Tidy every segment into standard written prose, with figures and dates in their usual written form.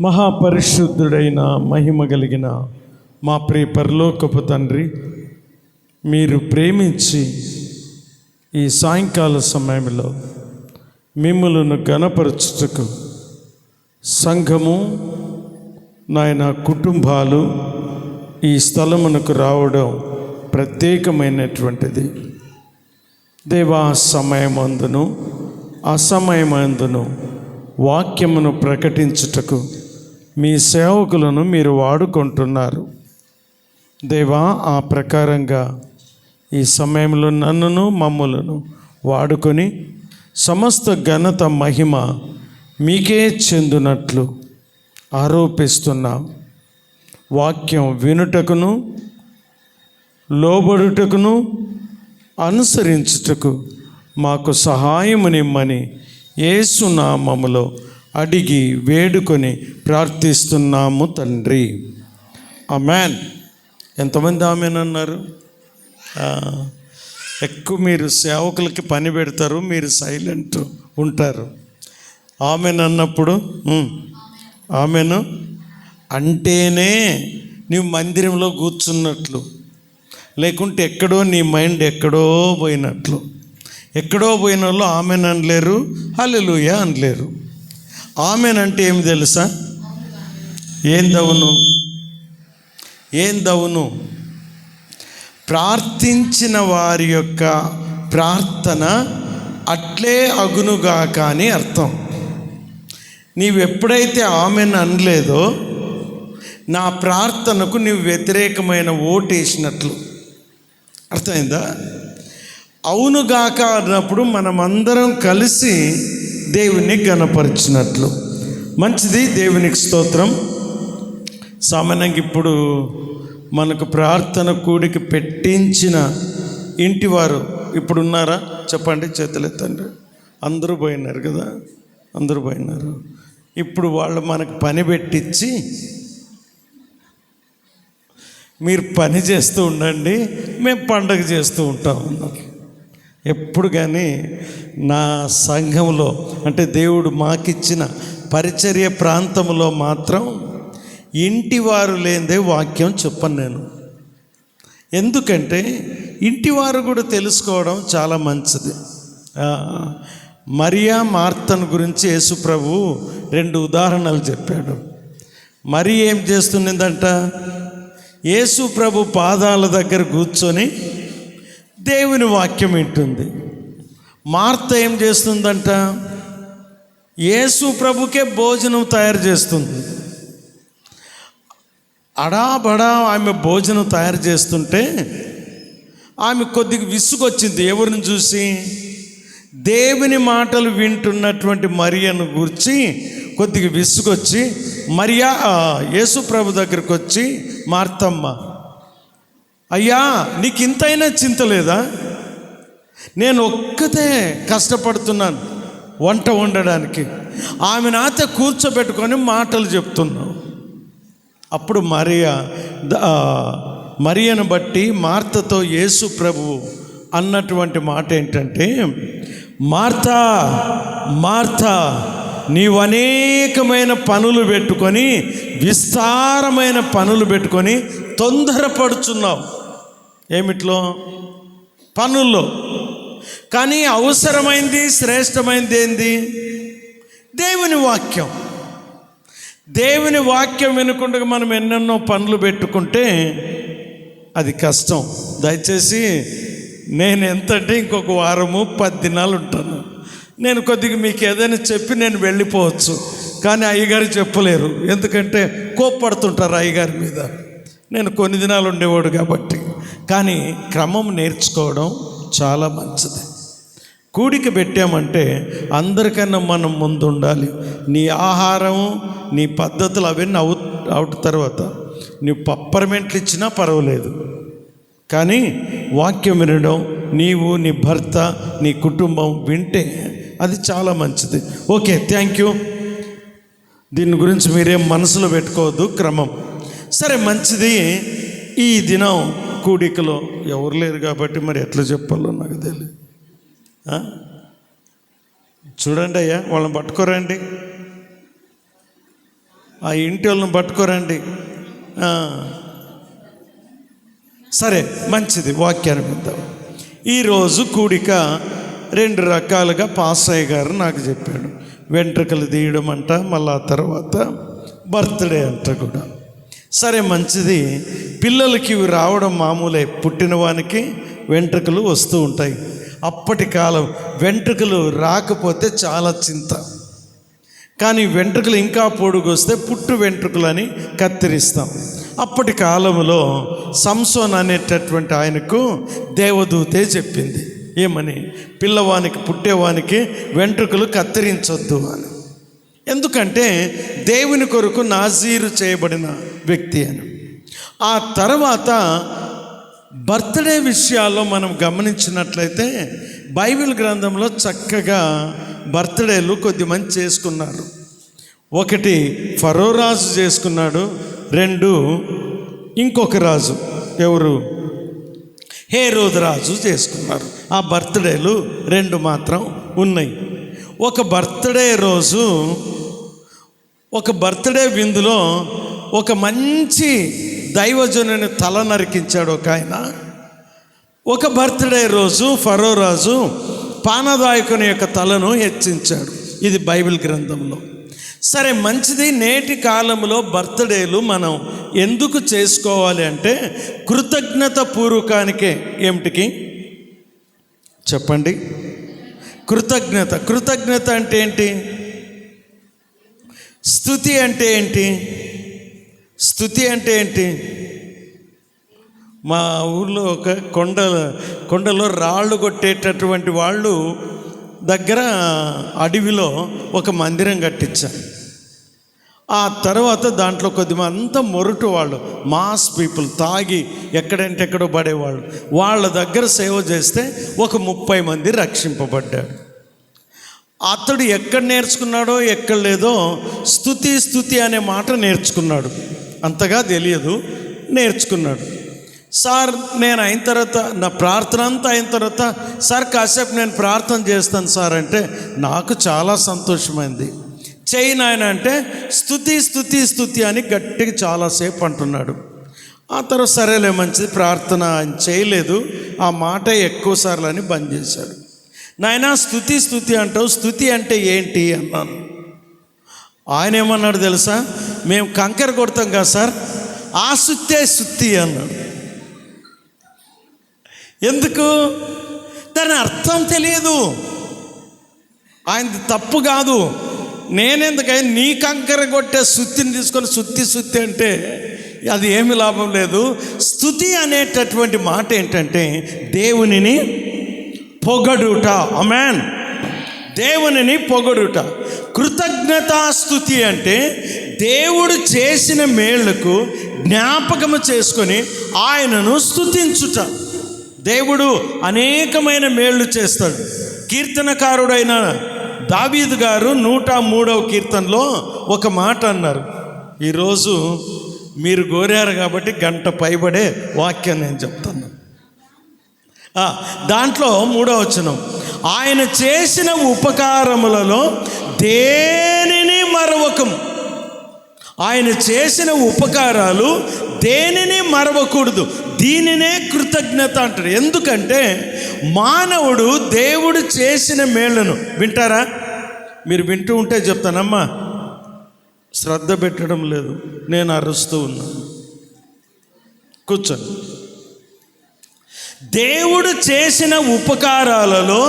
మహాపరిశుద్ధుడైన మహిమ కలిగిన మా ప్రియ పరలోకపు తండ్రి, మీరు ప్రేమించి ఈ సాయంకాల సమయంలో మిమ్ములను ఘనపరచుటకు సంఘము, నాయన కుటుంబాలు ఈ స్థలమునకు రావడం ప్రత్యేకమైనటువంటిది. దేవా, సమయమందును అసమయమందును వాక్యమును ప్రకటించుటకు మీ సేవకులను మీరు వాడుకుంటున్నారు. దేవా, ఆ ప్రకారంగా ఈ సమయంలో నన్నును మమ్ములను వాడుకొని సమస్త ఘనత మహిమ మీకే చెందునట్లు ఆరోపిస్తున్నాం. వాక్యం వినుటకును లోబడుటకును అనుసరించుటకు మాకు సహాయమునిమ్మని యేసు నామములో అడిగి వేడుకొని ప్రార్థిస్తున్నాము తండ్రి. ఆమేన్. ఎంతమంది ఆమేన్ అన్నారు? ఎక్కువ మీరు సేవకులకి పని పెడతారు, మీరు సైలెంట్ ఉంటారు. ఆమేన్ అన్నప్పుడు ఆమేను అంటేనే నీవు మందిరంలో కూర్చున్నట్లు, లేకుంటే ఎక్కడో నీ మైండ్ ఎక్కడో పోయినట్లు. ఎక్కడో పోయిన వాళ్ళు ఆమెన్ అనలేరు, హల్లెలూయా అనలేరు. ఆమెన్ అంటే ఏమి తెలుసా? ఏందవును ప్రార్థించిన వారి యొక్క ప్రార్థన అట్లే అగునుగా కానీ అర్థం. నీవెప్పుడైతే ఆమెన్ అనలేదో నా ప్రార్థనకు నీవు వ్యతిరేకమైన ఓటేసినట్లు. అర్థమైందా? అవునుగాక అన్నప్పుడు మనమందరం కలిసి దేవుని ఘనపరిచినట్లు. మంచిది, దేవునికి స్తోత్రం. సామాన్యంగా ఇప్పుడు మనకు ప్రార్థన కూడికి పెట్టించిన ఇంటివారు ఇప్పుడు ఉన్నారా? చెప్పండి, చేతులెత్తండి. అందరూ పోయినారు కదా, అందరూ పోయినారు. ఇప్పుడు వాళ్ళు మనకు పని పెట్టించి మీరు పని చేస్తూ ఉండండి, మేము పండగ చేస్తూ ఉంటాం అన్నారు. ఎప్పుడు కానీ నా సంఘంలో అంటే దేవుడు మాకిచ్చిన పరిచర్య ప్రాంతంలో మాత్రం ఇంటివారు లేనిదే వాక్యం చెప్పను నేను. ఎందుకంటే ఇంటివారు కూడా తెలుసుకోవడం చాలా మంచిది. మరియా మార్తను గురించి యేసు ప్రభు 2 ఉదాహరణలు చెప్పాడు. మరి ఏం చేస్తున్నదంట? యేసు ప్రభు పాదాల దగ్గర కూర్చొని దేవుని వాక్యం వింటుంది. మార్త ఏం చేస్తుందంట? యేసు ప్రభుకే భోజనం తయారు చేస్తుంది. అడాబడా ఆమె భోజనం తయారు చేస్తుంటే ఆమె కొద్దిగా విసుగొచ్చింది. ఎవరిని చూసి? దేవుని మాటలు వింటున్నటువంటి మరియను గురించి కొద్దిగా విసుగొచ్చి మరియా యేసు ప్రభు దగ్గరికి వచ్చి, మార్తమ్మ, అయ్యా నీకు ఇంతైనా చింత లేదా? నేను ఒక్కతే కష్టపడుతున్నాను వంట వండడానికి, ఆమె నాతో కూర్చోబెట్టుకొని మాటలు చెప్తున్నావు. అప్పుడు మరియను బట్టి మార్తతో యేసు ప్రభువు అన్నటువంటి మాట ఏంటంటే, మార్తా మార్తా, నీవు అనేకమైన పనులు పెట్టుకొని, విస్తారమైన పనులు పెట్టుకొని తొందరపడుచున్నావు. ఏమిట్లో? పనుల్లో. కానీ అవసరమైంది, శ్రేష్టమైంది ఏంది? దేవుని వాక్యం. దేవుని వాక్యం వినకుండా మనం ఎన్నెన్నో పనులు పెట్టుకుంటే అది కష్టం. దయచేసి నేను ఎంతంటే ఇంకొక వారము 10 దినాలు ఉంటాను. నేను కొద్దిగా మీకు ఏదైనా చెప్పి నేను వెళ్ళిపోవచ్చు, కానీ అయ్యగారు చెప్పలేరు. ఎందుకంటే కోప్పడుతుంటారు అయ్యగారి మీద. నేను కొన్ని దినాలు ఉండేవాడు కాబట్టి. కానీ క్రమం నేర్చుకోవడం చాలా మంచిది. కూడిక పెట్టామంటే అందరికన్నా మనం ముందు ఉండాలి. నీ ఆహారం, నీ పద్ధతులు అవన్నీ అవుట్ తర్వాత నీవు పప్పర్మెంట్లు ఇచ్చినా పర్వాలేదు, కానీ వాక్యం వినడం, నీవు, నీ భర్త, నీ కుటుంబం వింటే అది చాలా మంచిది. Okay, thank you. దీని గురించి మీరేం మనసులో పెట్టుకోవద్దు. క్రమం సరే, మంచిది. ఈ దినం కూడికలో ఎవరు లేరు కాబట్టి మరి ఎట్లా చెప్పాలో నాకు తెలియదు. చూడండి అయ్యా, వాళ్ళని పట్టుకోరండి. ఆ ఇంటి వాళ్ళని పట్టుకోరండి. సరే, మంచిది, వాక్యాన్ని విందాం. ఈరోజు కూడిక 2 రకాలుగా పాస్టయ్య గారు నాకు చెప్పాడు. వెంట్రుకలు తీయడం అంట, మళ్ళీ తర్వాత బర్త్డే అంట కూడా. సరే, మంచిది. పిల్లలకి ఇవి రావడం మామూలే, పుట్టిన వానికి వెంట్రుకలు వస్తూ ఉంటాయి. అప్పటి కాలం వెంట్రుకలు రాకపోతే చాలా చింత. కానీ వెంట్రుకలు ఇంకా పొడుగు వస్తే పుట్టు వెంట్రుకలని కత్తిరిస్తాం. అప్పటి కాలంలో సంసోన్ అనేటటువంటి ఆయనకు దేవదూతే చెప్పింది, ఏమని? పిల్లవానికి, పుట్టేవానికి వెంట్రుకలు కత్తిరించొద్దు అని. ఎందుకంటే దేవుని కొరకు నాజీరు చేయబడిన వ్యక్తి అని. ఆ తర్వాత బర్త్డే విషయాల్లో మనం గమనించినట్లయితే బైబిల్ గ్రంథంలో చక్కగా బర్త్డేలు కొద్దిమంది చేసుకున్నారు. 1 ఫరో రాజు చేసుకున్నాడు, 2 ఇంకొక రాజు, ఎవరు? హేరోదు రాజు చేసుకున్నారు. ఆ బర్త్డేలు 2 మాత్రం ఉన్నాయి. ఒక బర్త్డే రోజు, ఒక బర్త్డే విందులో ఒక మంచి దైవజనుని తల నరికించాడు ఒక ఆయన. ఒక బర్త్డే రోజు ఫరో రాజు పానదాయకుని యొక్క తలను హెచ్చించాడు. ఇది బైబిల్ గ్రంథంలో. సరే, మంచిది. నేటి కాలంలో బర్త్డేలు మనం ఎందుకు చేసుకోవాలి అంటే కృతజ్ఞత పూర్వకానికే. ఏమిటికి చెప్పండి? కృతజ్ఞత. కృతజ్ఞత అంటే ఏంటి? స్తుతి అంటే ఏంటి? స్తుతి అంటే ఏంటి? మా ఊళ్ళో ఒక కొండలో రాళ్ళు కొట్టేటటువంటి వాళ్ళు దగ్గర అడవిలో ఒక మందిరం కట్టించారు. ఆ తర్వాత దాంట్లో కొద్దిమంది అంతా మొరటు వాళ్ళు, మాస్ పీపుల్, తాగి ఎక్కడంటే ఎక్కడో పడేవాళ్ళు. వాళ్ళ దగ్గర సేవ చేస్తే ఒక 30 మంది రక్షింపబడ్డాడు. అతడు ఎక్కడ నేర్చుకున్నాడో ఎక్కడ లేదో స్తుతి అనే మాట నేర్చుకున్నాడు. అంతగా తెలియదు, నేర్చుకున్నాడు. సార్, నేను అయిన తర్వాత, నా ప్రార్థన అంతా అయిన తర్వాత, సార్ కాసేపు నేను ప్రార్థన చేస్తాను సార్ అంటే నాకు చాలా సంతోషమైంది. చేయి నాయన అంటే స్తుతి అని గట్టిగా చాలాసేపు అంటున్నాడు. ఆ తర్వాత సరేలే, మంచిది, ప్రార్థన ఆయన చేయలేదు, ఆ మాట ఎక్కువ సార్లు అని బంద్ చేశాడు. నాయన స్తుతి అంటావు, స్తుతి అంటే ఏంటి అన్నాను. ఆయన ఏమన్నాడు తెలుసా? మేము కంకర కొడతాం కదా సార్, ఆ స్తుతి అన్నాడు. ఎందుకు? దాని అర్థం తెలియదు. ఆయనది తప్పు కాదు. నేనెందుకని నీ కంకర కొట్టే స్తుతిని తీసుకొని స్తుతి అంటే అది ఏమి లాభం లేదు. స్తుతి అనేటటువంటి మాట ఏంటంటే దేవునిని పొగడుట. ఆమేన్. దేవునిని పొగడుట. కృతజ్ఞతాస్తుతి అంటే దేవుడు చేసిన మేళ్లకు జ్ఞాపకము చేసుకొని ఆయనను స్తుతించుట. దేవుడు అనేకమైన మేళ్ళు చేస్తాడు. కీర్తనకారుడైన దావీదు గారు 103వ కీర్తనలో ఒక మాట అన్నారు. ఈరోజు మీరు కోరారు కాబట్టి గంట పైబడే వాక్యం నేను చెప్తాను. దాంట్లో 3వ వచనం, ఆయన చేసిన ఉపకారములలో దేనిని మరవకము. ఆయన చేసిన ఉపకారాలు దేనిని మరవకూడదు. దీనినే కృతజ్ఞత అంటారు. ఎందుకంటే మానవుడు దేవుడు చేసిన మేళ్లను వింటారా? మీరు వింటూ ఉంటే చెప్తానమ్మా, శ్రద్ధ పెట్టడం లేదు, నేను అరుస్తూ ఉన్నాను. కూర్చొని. దేవుడు చేసిన ఉపకారాలలో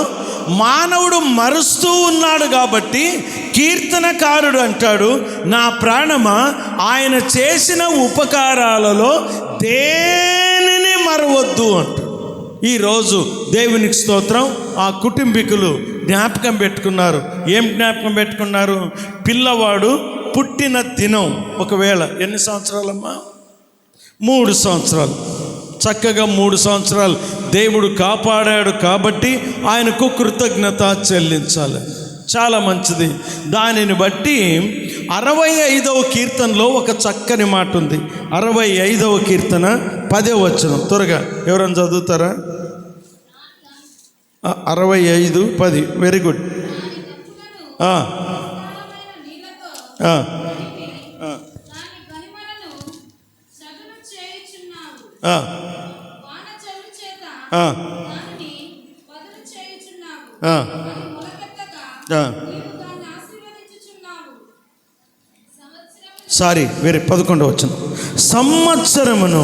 మానవుడు మరుస్తూ ఉన్నాడు కాబట్టి కీర్తనకారుడు అంటాడు, నా ప్రాణమా ఆయన చేసిన ఉపకారాలలో దేనిని మరవద్దు అంటాడు. ఈరోజు దేవునికి స్తోత్రం, ఆ కుటుంబీకులు జ్ఞాపకం పెట్టుకున్నారు. ఏం జ్ఞాపకం పెట్టుకున్నారు? పిల్లవాడు పుట్టిన దినం. ఒకవేళ ఎన్ని సంవత్సరాలమ్మా? 3 సంవత్సరాలు. చక్కగా 3 సంవత్సరాలు దేవుడు కాపాడాడు కాబట్టి ఆయనకు కృతజ్ఞత చెల్లించాలి. చాలా మంచిది. దానిని బట్టి 65వ కీర్తనలో ఒక చక్కని మాట ఉంది. 65వ కీర్తన 10వ వచనం. త్వరగా ఎవరైనా చదువుతారా? 65:10. Very good. ఆ, ఆ, ఆ, ఆ. సారీ, వేరే 11 వచనం. సంవత్సరమును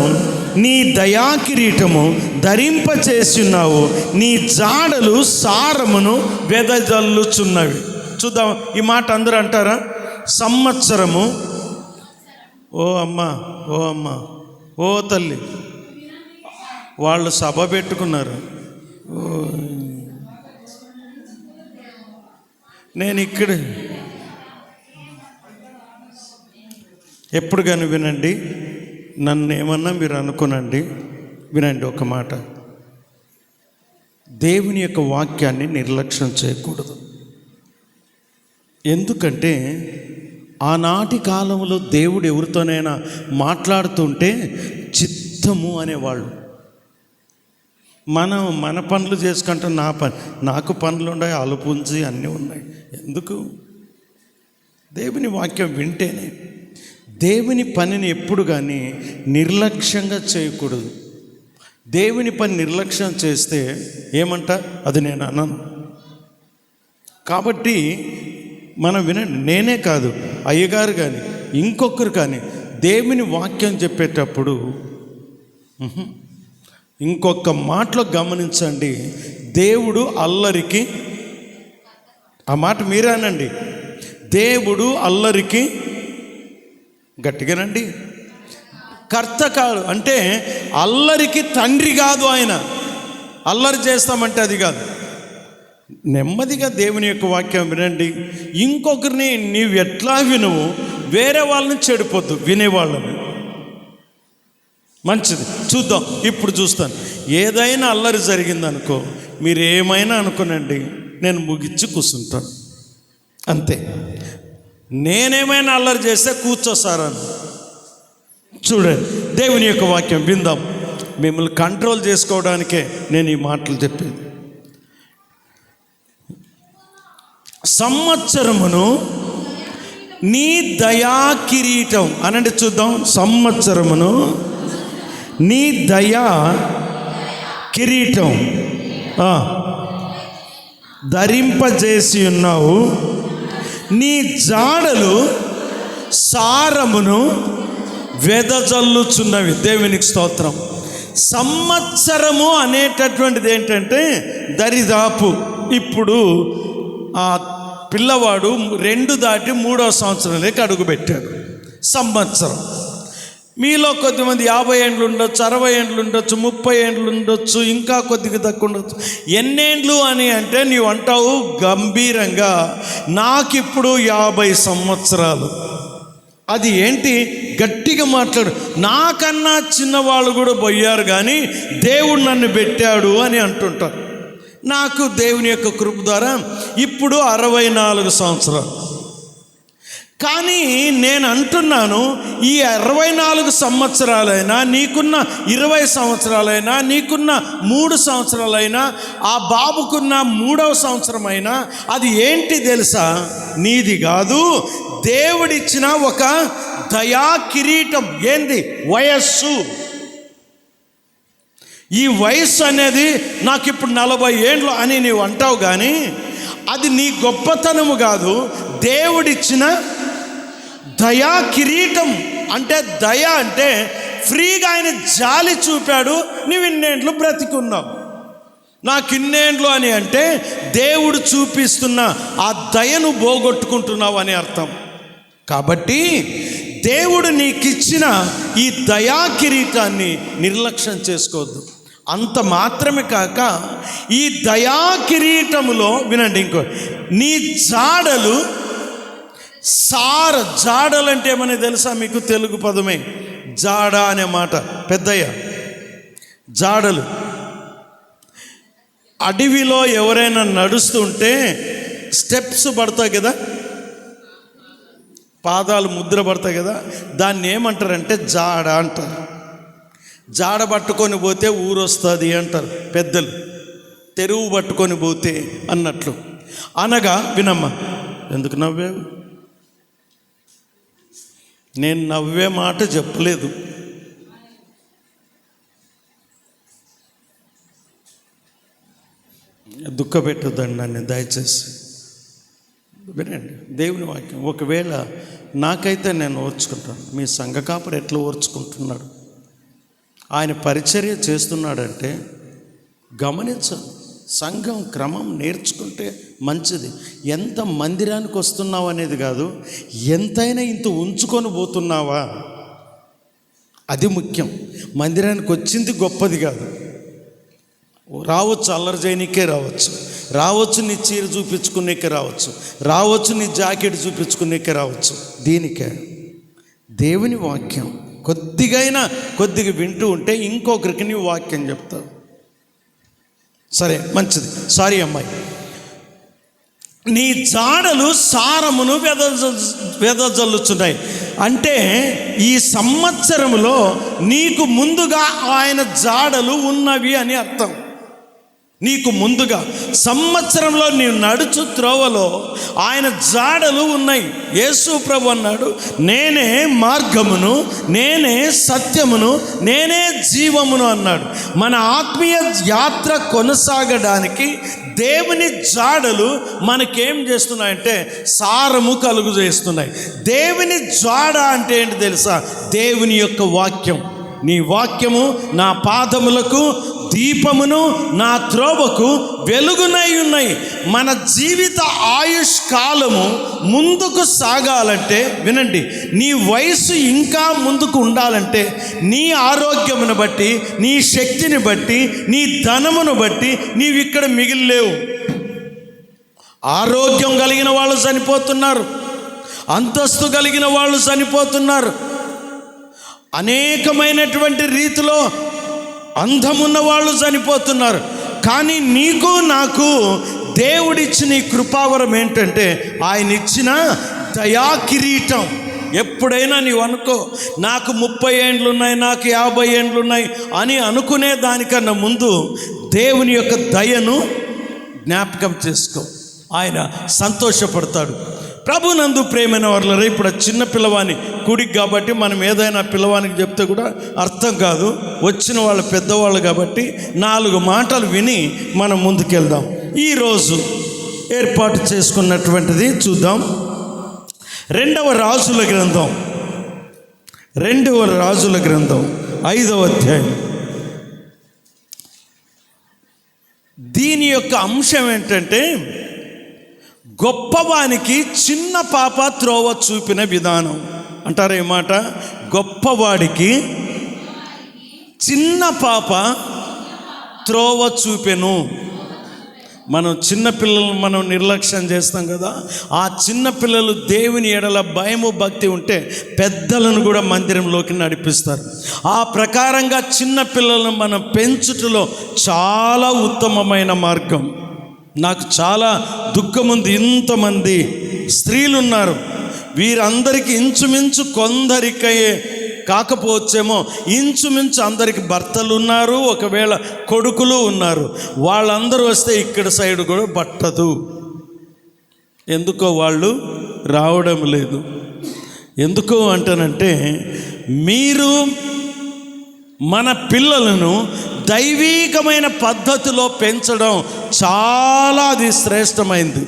నీ దయా కిరీటము ధరింపచేస్తున్నావు, నీ జాడలు సారమును వెదజల్లుచున్నవి. చూద్దాం ఈ మాట అందరూ అంటారా? సంవత్సరము. ఓ అమ్మా, ఓ అమ్మా, ఓ తల్లి, వాళ్ళు సభ పెట్టుకున్నారు. నేను ఇక్కడ ఎప్పుడు కానీ వినండి, నన్ను ఏమన్నా మీరు అనుకునండి, వినండి ఒక మాట. దేవుని యొక్క వాక్యాన్ని నిర్లక్ష్యం చేయకూడదు. ఎందుకంటే ఆనాటి కాలంలో దేవుడు ఎవరితోనైనా మాట్లాడుతుంటే చిత్తము అనేవాళ్ళు. మనం మన పనులు చేసుకుంటే నాకు పనులు ఉన్నాయి, అలుపుంచి అన్నీ ఉన్నాయి. ఎందుకు? దేవుని వాక్యం వింటేనే. దేవుని పనిని ఎప్పుడు కానీ నిర్లక్ష్యంగా చేయకూడదు. దేవుని పని నిర్లక్ష్యం చేస్తే ఏమంట, అది నేను అన్నాను. కాబట్టి మనం వినండి, నేనే కాదు, అయ్యగారు కానీ ఇంకొకరు కానీ దేవుని వాక్యం చెప్పేటప్పుడు ఇంకొక మాటలో గమనించండి. దేవుడు అల్లరికి, ఆ మాట మీరేనండి, దేవుడు అల్లరికి, గట్టిగానండి, కర్త కాదు. అంటే అల్లరికి తండ్రి కాదు ఆయన. అల్లరి చేస్తామంటే అది కాదు. నెమ్మదిగా దేవుని యొక్క వాక్యం వినండి. ఇంకొకరిని నీవు ఎట్లా వినువు, వేరే వాళ్ళని చెడిపోద్దు, వినేవాళ్ళని. మంచిది, చూద్దాం. ఇప్పుడు చూస్తాను. ఏదైనా అల్లరి జరిగిందనుకో, మీరు ఏమైనా అనుకోనండి, నేను ముగిచ్చి కూర్చుంటాను అంతే. నేనేమైనా అల్లరి చేస్తే కూర్చోసారని చూడండి. దేవుని యొక్క వాక్యం విందాం. మిమ్మల్ని కంట్రోల్ చేసుకోవడానికే నేను ఈ మాటలు చెప్పేది. సంవత్సరమును నీ దయా కిరీటం అనండి, చూద్దాం. సంవత్సరమును నీ దయా కిరీటం ధరింపజేసి ఉన్నావు, నీ జాడలు సారమును వెదజల్లుచున్నవి. దేవునికి స్తోత్రం. సంవత్సరము అనేటటువంటిది ఏంటంటే దరిదాపు ఇప్పుడు ఆ పిల్లవాడు 2 దాటి 3వ సంవత్సరంలోకి అడుగుపెట్టాడు. సంవత్సరం. మీలో కొద్దిమంది 50 ఏండ్లు ఉండొచ్చు, 60 ఏండ్లు ఉండొచ్చు, 30 ఏండ్లు ఉండొచ్చు, ఇంకా కొద్దిగా తక్కువ ఉండొచ్చు. ఎన్నేండ్లు అని అంటే నీవు అంటావు గంభీరంగా, నాకిప్పుడు 50 సంవత్సరాలు. అది ఏంటి? గట్టిగా మాట్లాడు. నాకన్నా చిన్నవాళ్ళు కూడా పోయారు కానీ దేవుడు నన్ను పెట్టాడు అని అంటుంటారు. నాకు దేవుని యొక్క కృప ద్వారా ఇప్పుడు 64 సంవత్సరాలు. కానీ నేను అంటున్నాను, ఈ 64 సంవత్సరాలైనా, నీకున్న 20 సంవత్సరాలైనా, నీకున్న 3 సంవత్సరాలైనా, ఆ బాబుకున్న 3వ సంవత్సరమైనా, అది ఏంటి తెలుసా? నీది కాదు, దేవుడిచ్చిన ఒక దయా కిరీటం. ఏంది? వయస్సు. ఈ వయస్సు అనేది నాకు ఇప్పుడు 40 ఏండ్లు అని నీవు అంటావు కానీ అది నీ గొప్పతనము కాదు, దేవుడిచ్చిన దయా కిరీటం. అంటే దయ అంటే ఫ్రీగా ఆయన జాలి చూపాడు, నీవు ఇన్నేండ్లు బ్రతికున్నావు. నాకు ఇన్నేండ్లు అని అంటే దేవుడు చూపిస్తున్న ఆ దయను పోగొట్టుకుంటున్నావు అని అర్థం. కాబట్టి దేవుడు నీకిచ్చిన ఈ దయా కిరీటాన్ని నిర్లక్ష్యం చేసుకోవద్దు. అంత మాత్రమే కాక ఈ దయా కిరీటములో వినండి, ఇంకో నీ జాడలు జాడలంటే ఏమని తెలుసా మీకు? తెలుగు పదమే జాడ అనే మాట. పెద్దయ్య జాడలు. అడవిలో ఎవరైనా నడుస్తుంటే స్టెప్స్ పడతాయి కదా, పాదాలు ముద్ర పడతాయి కదా, దాన్ని ఏమంటారంటే జాడ అంటారు. జాడ పట్టుకొని పోతే ఊరు వస్తుంది అంటారు పెద్దలు. తెరువు పట్టుకొని పోతే అన్నట్లు. అనగా వినమ్మా, ఎందుకు నవ్వావు? నేను నవ్వే మాట చెప్పలేదు. దుఃఖపెట్టొద్దండి నన్ను దయచేసి. వినండి దేవుని వాక్యం. ఒకవేళ నాకైతే నేను ఓర్చుకుంటాను, మీ సంఘ కాపరి ఎట్లా ఓర్చుకుంటున్నాడు? ఆయన పరిచర్య చేస్తున్నాడంటే గమనించాలి. సంఘం క్రమం నేర్చుకుంటే మంచిది. ఎంత మందిరానికి వస్తున్నావు అనేది కాదు, ఎంతైనా ఇంత ఉంచుకొని పోతున్నావా అది ముఖ్యం. మందిరానికి వచ్చింది గొప్పది కాదు. రావచ్చు, అల్లరి చేయనీకే రావచ్చు, నీ చీర చూపించుకునేకే రావచ్చు, నీ జాకెట్ చూపించుకునేకే రావచ్చు. దీనికే దేవుని వాక్యం కొద్దిగా వింటూ ఉంటే ఇంకొకరికి నీ వాక్యం చెప్తావు. సరే, మంచిది. సారీ అమ్మాయి, నీ జాడలు సారమును వెదజల్లుచున్నాయి. అంటే ఈ సంవత్సరములో నీకు ముందుగా ఆయన జాడలు ఉన్నవి అని అర్థం. నీకు ముందుగా సంవత్సరంలో నీవు నడుచు త్రోవలో ఆయన జాడలు ఉన్నాయి. యేసు ప్రభు అన్నాడు, నేనే మార్గమును, నేనే సత్యమును, నేనే జీవమును అన్నాడు. మన ఆత్మీయ యాత్ర కొనసాగడానికి దేవుని జాడలు మనకేం చేస్తున్నాయంటే సారము కలుగు చేస్తున్నాయి. దేవుని జాడ అంటే ఏంటి తెలుసా? దేవుని యొక్క వాక్యం. నీ వాక్యము నా పాదములకు దీపమును, నా త్రోవకు వెలుగునై ఉన్నాయి. మన జీవిత ఆయుష్ కాలము ముందుకు సాగాలంటే, వినండి, నీ వయసు ఇంకా ముందుకు ఉండాలంటే నీ ఆరోగ్యమును బట్టి, నీ శక్తిని బట్టి, నీ ధనమును బట్టి నీవు ఇక్కడ మిగిలిలేవు. ఆరోగ్యం కలిగిన వాళ్ళు చనిపోతున్నారు, అంతస్తు కలిగిన వాళ్ళు చనిపోతున్నారు, అనేకమైనటువంటి రీతిలో అందమున్న వాళ్ళు చనిపోతున్నారు. కానీ నీకు నాకు దేవుడిచ్చిన ఈ కృపావరం ఏంటంటే ఆయన ఇచ్చిన దయా కిరీటం. ఎప్పుడైనా నీవు అనుకో, నాకు 30 ఏండ్లు ఉన్నాయి, నాకు 50 ఏండ్లు ఉన్నాయి అని అనుకునే దానికన్నా ముందు దేవుని యొక్క దయను జ్ఞాపకం చేసుకో. ఆయన సంతోషపడతాడు. ప్రభునందు ప్రేమైన వాళ్ళ, ఇప్పుడు చిన్న పిల్లవాని కుడికి కాబట్టి మనం ఏదైనా పిల్లవానికి చెప్తే కూడా అర్థం కాదు. వచ్చిన వాళ్ళు పెద్దవాళ్ళు కాబట్టి 4 మాటలు విని మనం ముందుకెళ్దాం. ఈరోజు ఏర్పాటు చేసుకున్నటువంటిది చూద్దాం. 2వ రాజుల గ్రంథం 5వ అధ్యాయం. దీని యొక్క అంశం ఏంటంటే గొప్పవానికి చిన్న పాప త్రోవ చూపిన విధానం అంటారు. ఏ మాట? గొప్పవాడికి చిన్న పాప త్రోవ చూపెను. మనం చిన్నపిల్లలను మనం నిర్లక్ష్యం చేస్తాం కదా. ఆ చిన్నపిల్లలు దేవుని ఎడల భయము భక్తి ఉంటే పెద్దలను కూడా మందిరంలోకి నడిపిస్తారు. ఆ ప్రకారంగా చిన్నపిల్లలను మనం పెంచుటలో చాలా ఉత్తమమైన మార్గం. నాకు చాలా దుఃఖం ఉంది. ఇంతమంది స్త్రీలు ఉన్నారు, వీరందరికీ ఇంచుమించు కొందరికయే కాకపోవచ్చేమో, ఇంచుమించు అందరికి భర్తలు ఉన్నారు, ఒకవేళ కొడుకులు ఉన్నారు. వాళ్ళందరూ వస్తే ఇక్కడ సైడ్ కూడా పట్టదు. ఎందుకో వాళ్ళు రావడం లేదు. ఎందుకో అంటానంటే, మీరు మన పిల్లలను దైవీకమైన పద్ధతిలో పెంచడం చాలా అది శ్రేష్టమైంది.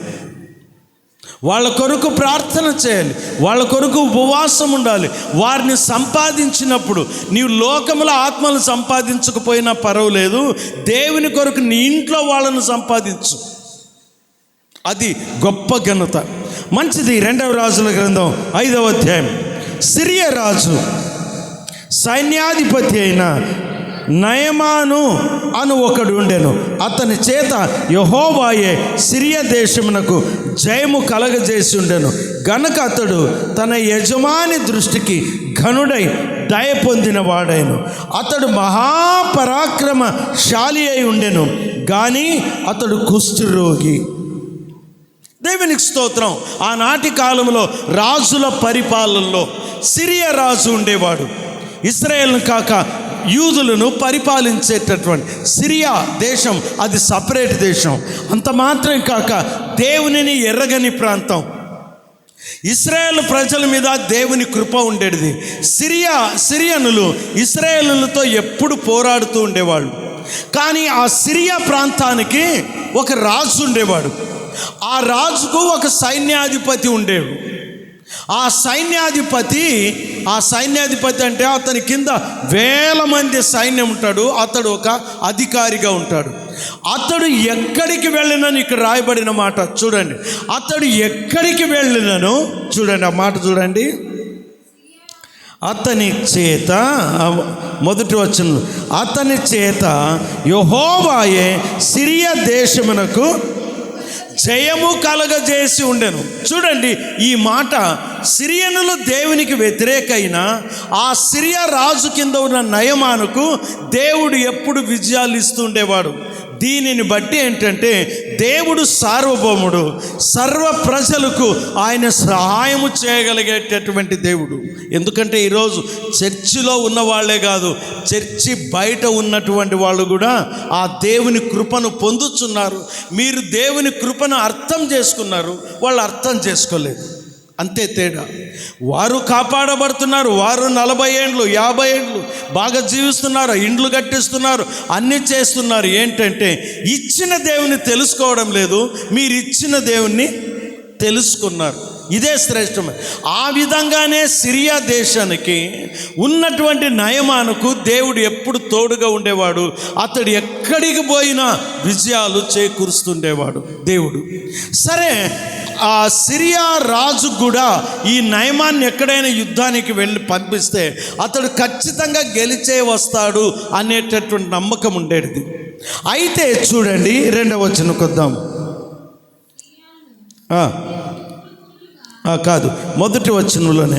వాళ్ళ కొరకు ప్రార్థన చేయాలి, వాళ్ళ కొరకు ఉపవాసం ఉండాలి. వారిని సంపాదించినప్పుడు నీవు లోకముల ఆత్మలను సంపాదించకపోయినా పర్వాలేదు, దేవుని కొరకు నీ ఇంట్లో వాళ్ళను సంపాదించు. అది గొప్ప ఘనత. మంచిది. 2వ రాజుల గ్రంథం 5వ అధ్యాయం. సిరియా రాజు సైన్యాధిపతి అయిన నయమాను అను ఒకడు ఉండెను. అతని చేత యెహోవాయే సిరియా దేశమునకు జయము కలగజేసి ఉండెను గనుక అతడు తన యజమాని దృష్టికి ఘనుడై దయ పొందిన వాడైను. అతడు మహాపరాక్రమశాలి అయి ఉండెను, కానీ అతడు కుష్ఠరోగి. దేవునికి స్తోత్రం. ఆనాటి కాలంలో రాజుల పరిపాలనలో సిరియా రాజు ఉండేవాడు. ఇశ్రాయేలును కాక యూదులను పరిపాలించేటటువంటి సిరియా దేశం అది సపరేట్ దేశం. అంత మాత్రం కాక దేవునిని ఎరగని ప్రాంతం. ఇశ్రాయేలు ప్రజల మీద దేవుని కృప ఉండేది. సిరియనులు ఇశ్రాయేలులతో ఎప్పుడు పోరాడుతూ ఉండేవాళ్ళు. కానీ ఆ సిరియా ప్రాంతానికి ఒక రాజు ఉండేవాడు. ఆ రాజుకు ఒక సైన్యాధిపతి ఉండేవాడు. ఆ సైన్యాధిపతి అంటే అతని కింద వేల మంది సైన్యం ఉంటాడు. అతడు ఒక అధికారిగా ఉంటాడు. అతడు ఎక్కడికి వెళ్ళినను, ఇక్కడ రాయబడిన మాట చూడండి, అతడు ఎక్కడికి వెళ్ళినను చూడండి, ఆ మాట చూడండి. అతని చేత, మొదటి వచనం, అతని చేత యెహోవాయే సిరియా దేశమునకు జయము కలగజేసి ఉండెను. చూడండి, ఈ మాట సిరియనులు దేవునికి వ్యతిరేకైన ఆ సిరియా రాజు కింద ఉన్న నయమానుకు దేవుడు ఎప్పుడు విజయాలు ఇస్తూ ఉండేవాడు. దీనిని బట్టి ఏంటంటే దేవుడు సార్వభౌముడు, సర్వ ప్రజలకు ఆయన సహాయము చేయగలిగేటటువంటి దేవుడు. ఎందుకంటే ఈరోజు చర్చిలో ఉన్న వాళ్ళే కాదు, చర్చి బయట ఉన్నటువంటి వాళ్ళు కూడా ఆ దేవుని కృపను పొందుతున్నారు. మీరు దేవుని కృపను అర్థం చేసుకున్నారు, వాళ్ళు అర్థం చేసుకోలేదు, అంతే తేడా. వారు కాపాడబడుతున్నారు, వారు 40 ఏండ్లు 50 ఏండ్లు బాగా జీవిస్తున్నారు, ఇండ్లు కట్టిస్తున్నారు, అన్నీ చేస్తున్నారు. ఏంటంటే ఇచ్చిన దేవుని తెలుసుకోవడం లేదు, మీరు ఇచ్చిన దేవుణ్ణి తెలుసుకున్నారు. ఇదే శ్రేష్టమే. ఆ విధంగానే సిరియా దేశానికి ఉన్నటువంటి నయమానుకు దేవుడు ఎప్పుడు తోడుగా ఉండేవాడు. అతడు ఎక్కడికి పోయినా విజయాలు చేకూరుస్తుండేవాడు దేవుడు. సరే, ఆ సిరియా రాజు కూడా ఈ నయమాన్ని ఎక్కడైనా యుద్ధానికి వెళ్ళి పంపిస్తే అతడు ఖచ్చితంగా గెలిచే వస్తాడు అనేటటువంటి నమ్మకం ఉండేది. అయితే చూడండి, 2వ వచనం కొద్దాం. కాదు, మొదటి వచనంలోనే,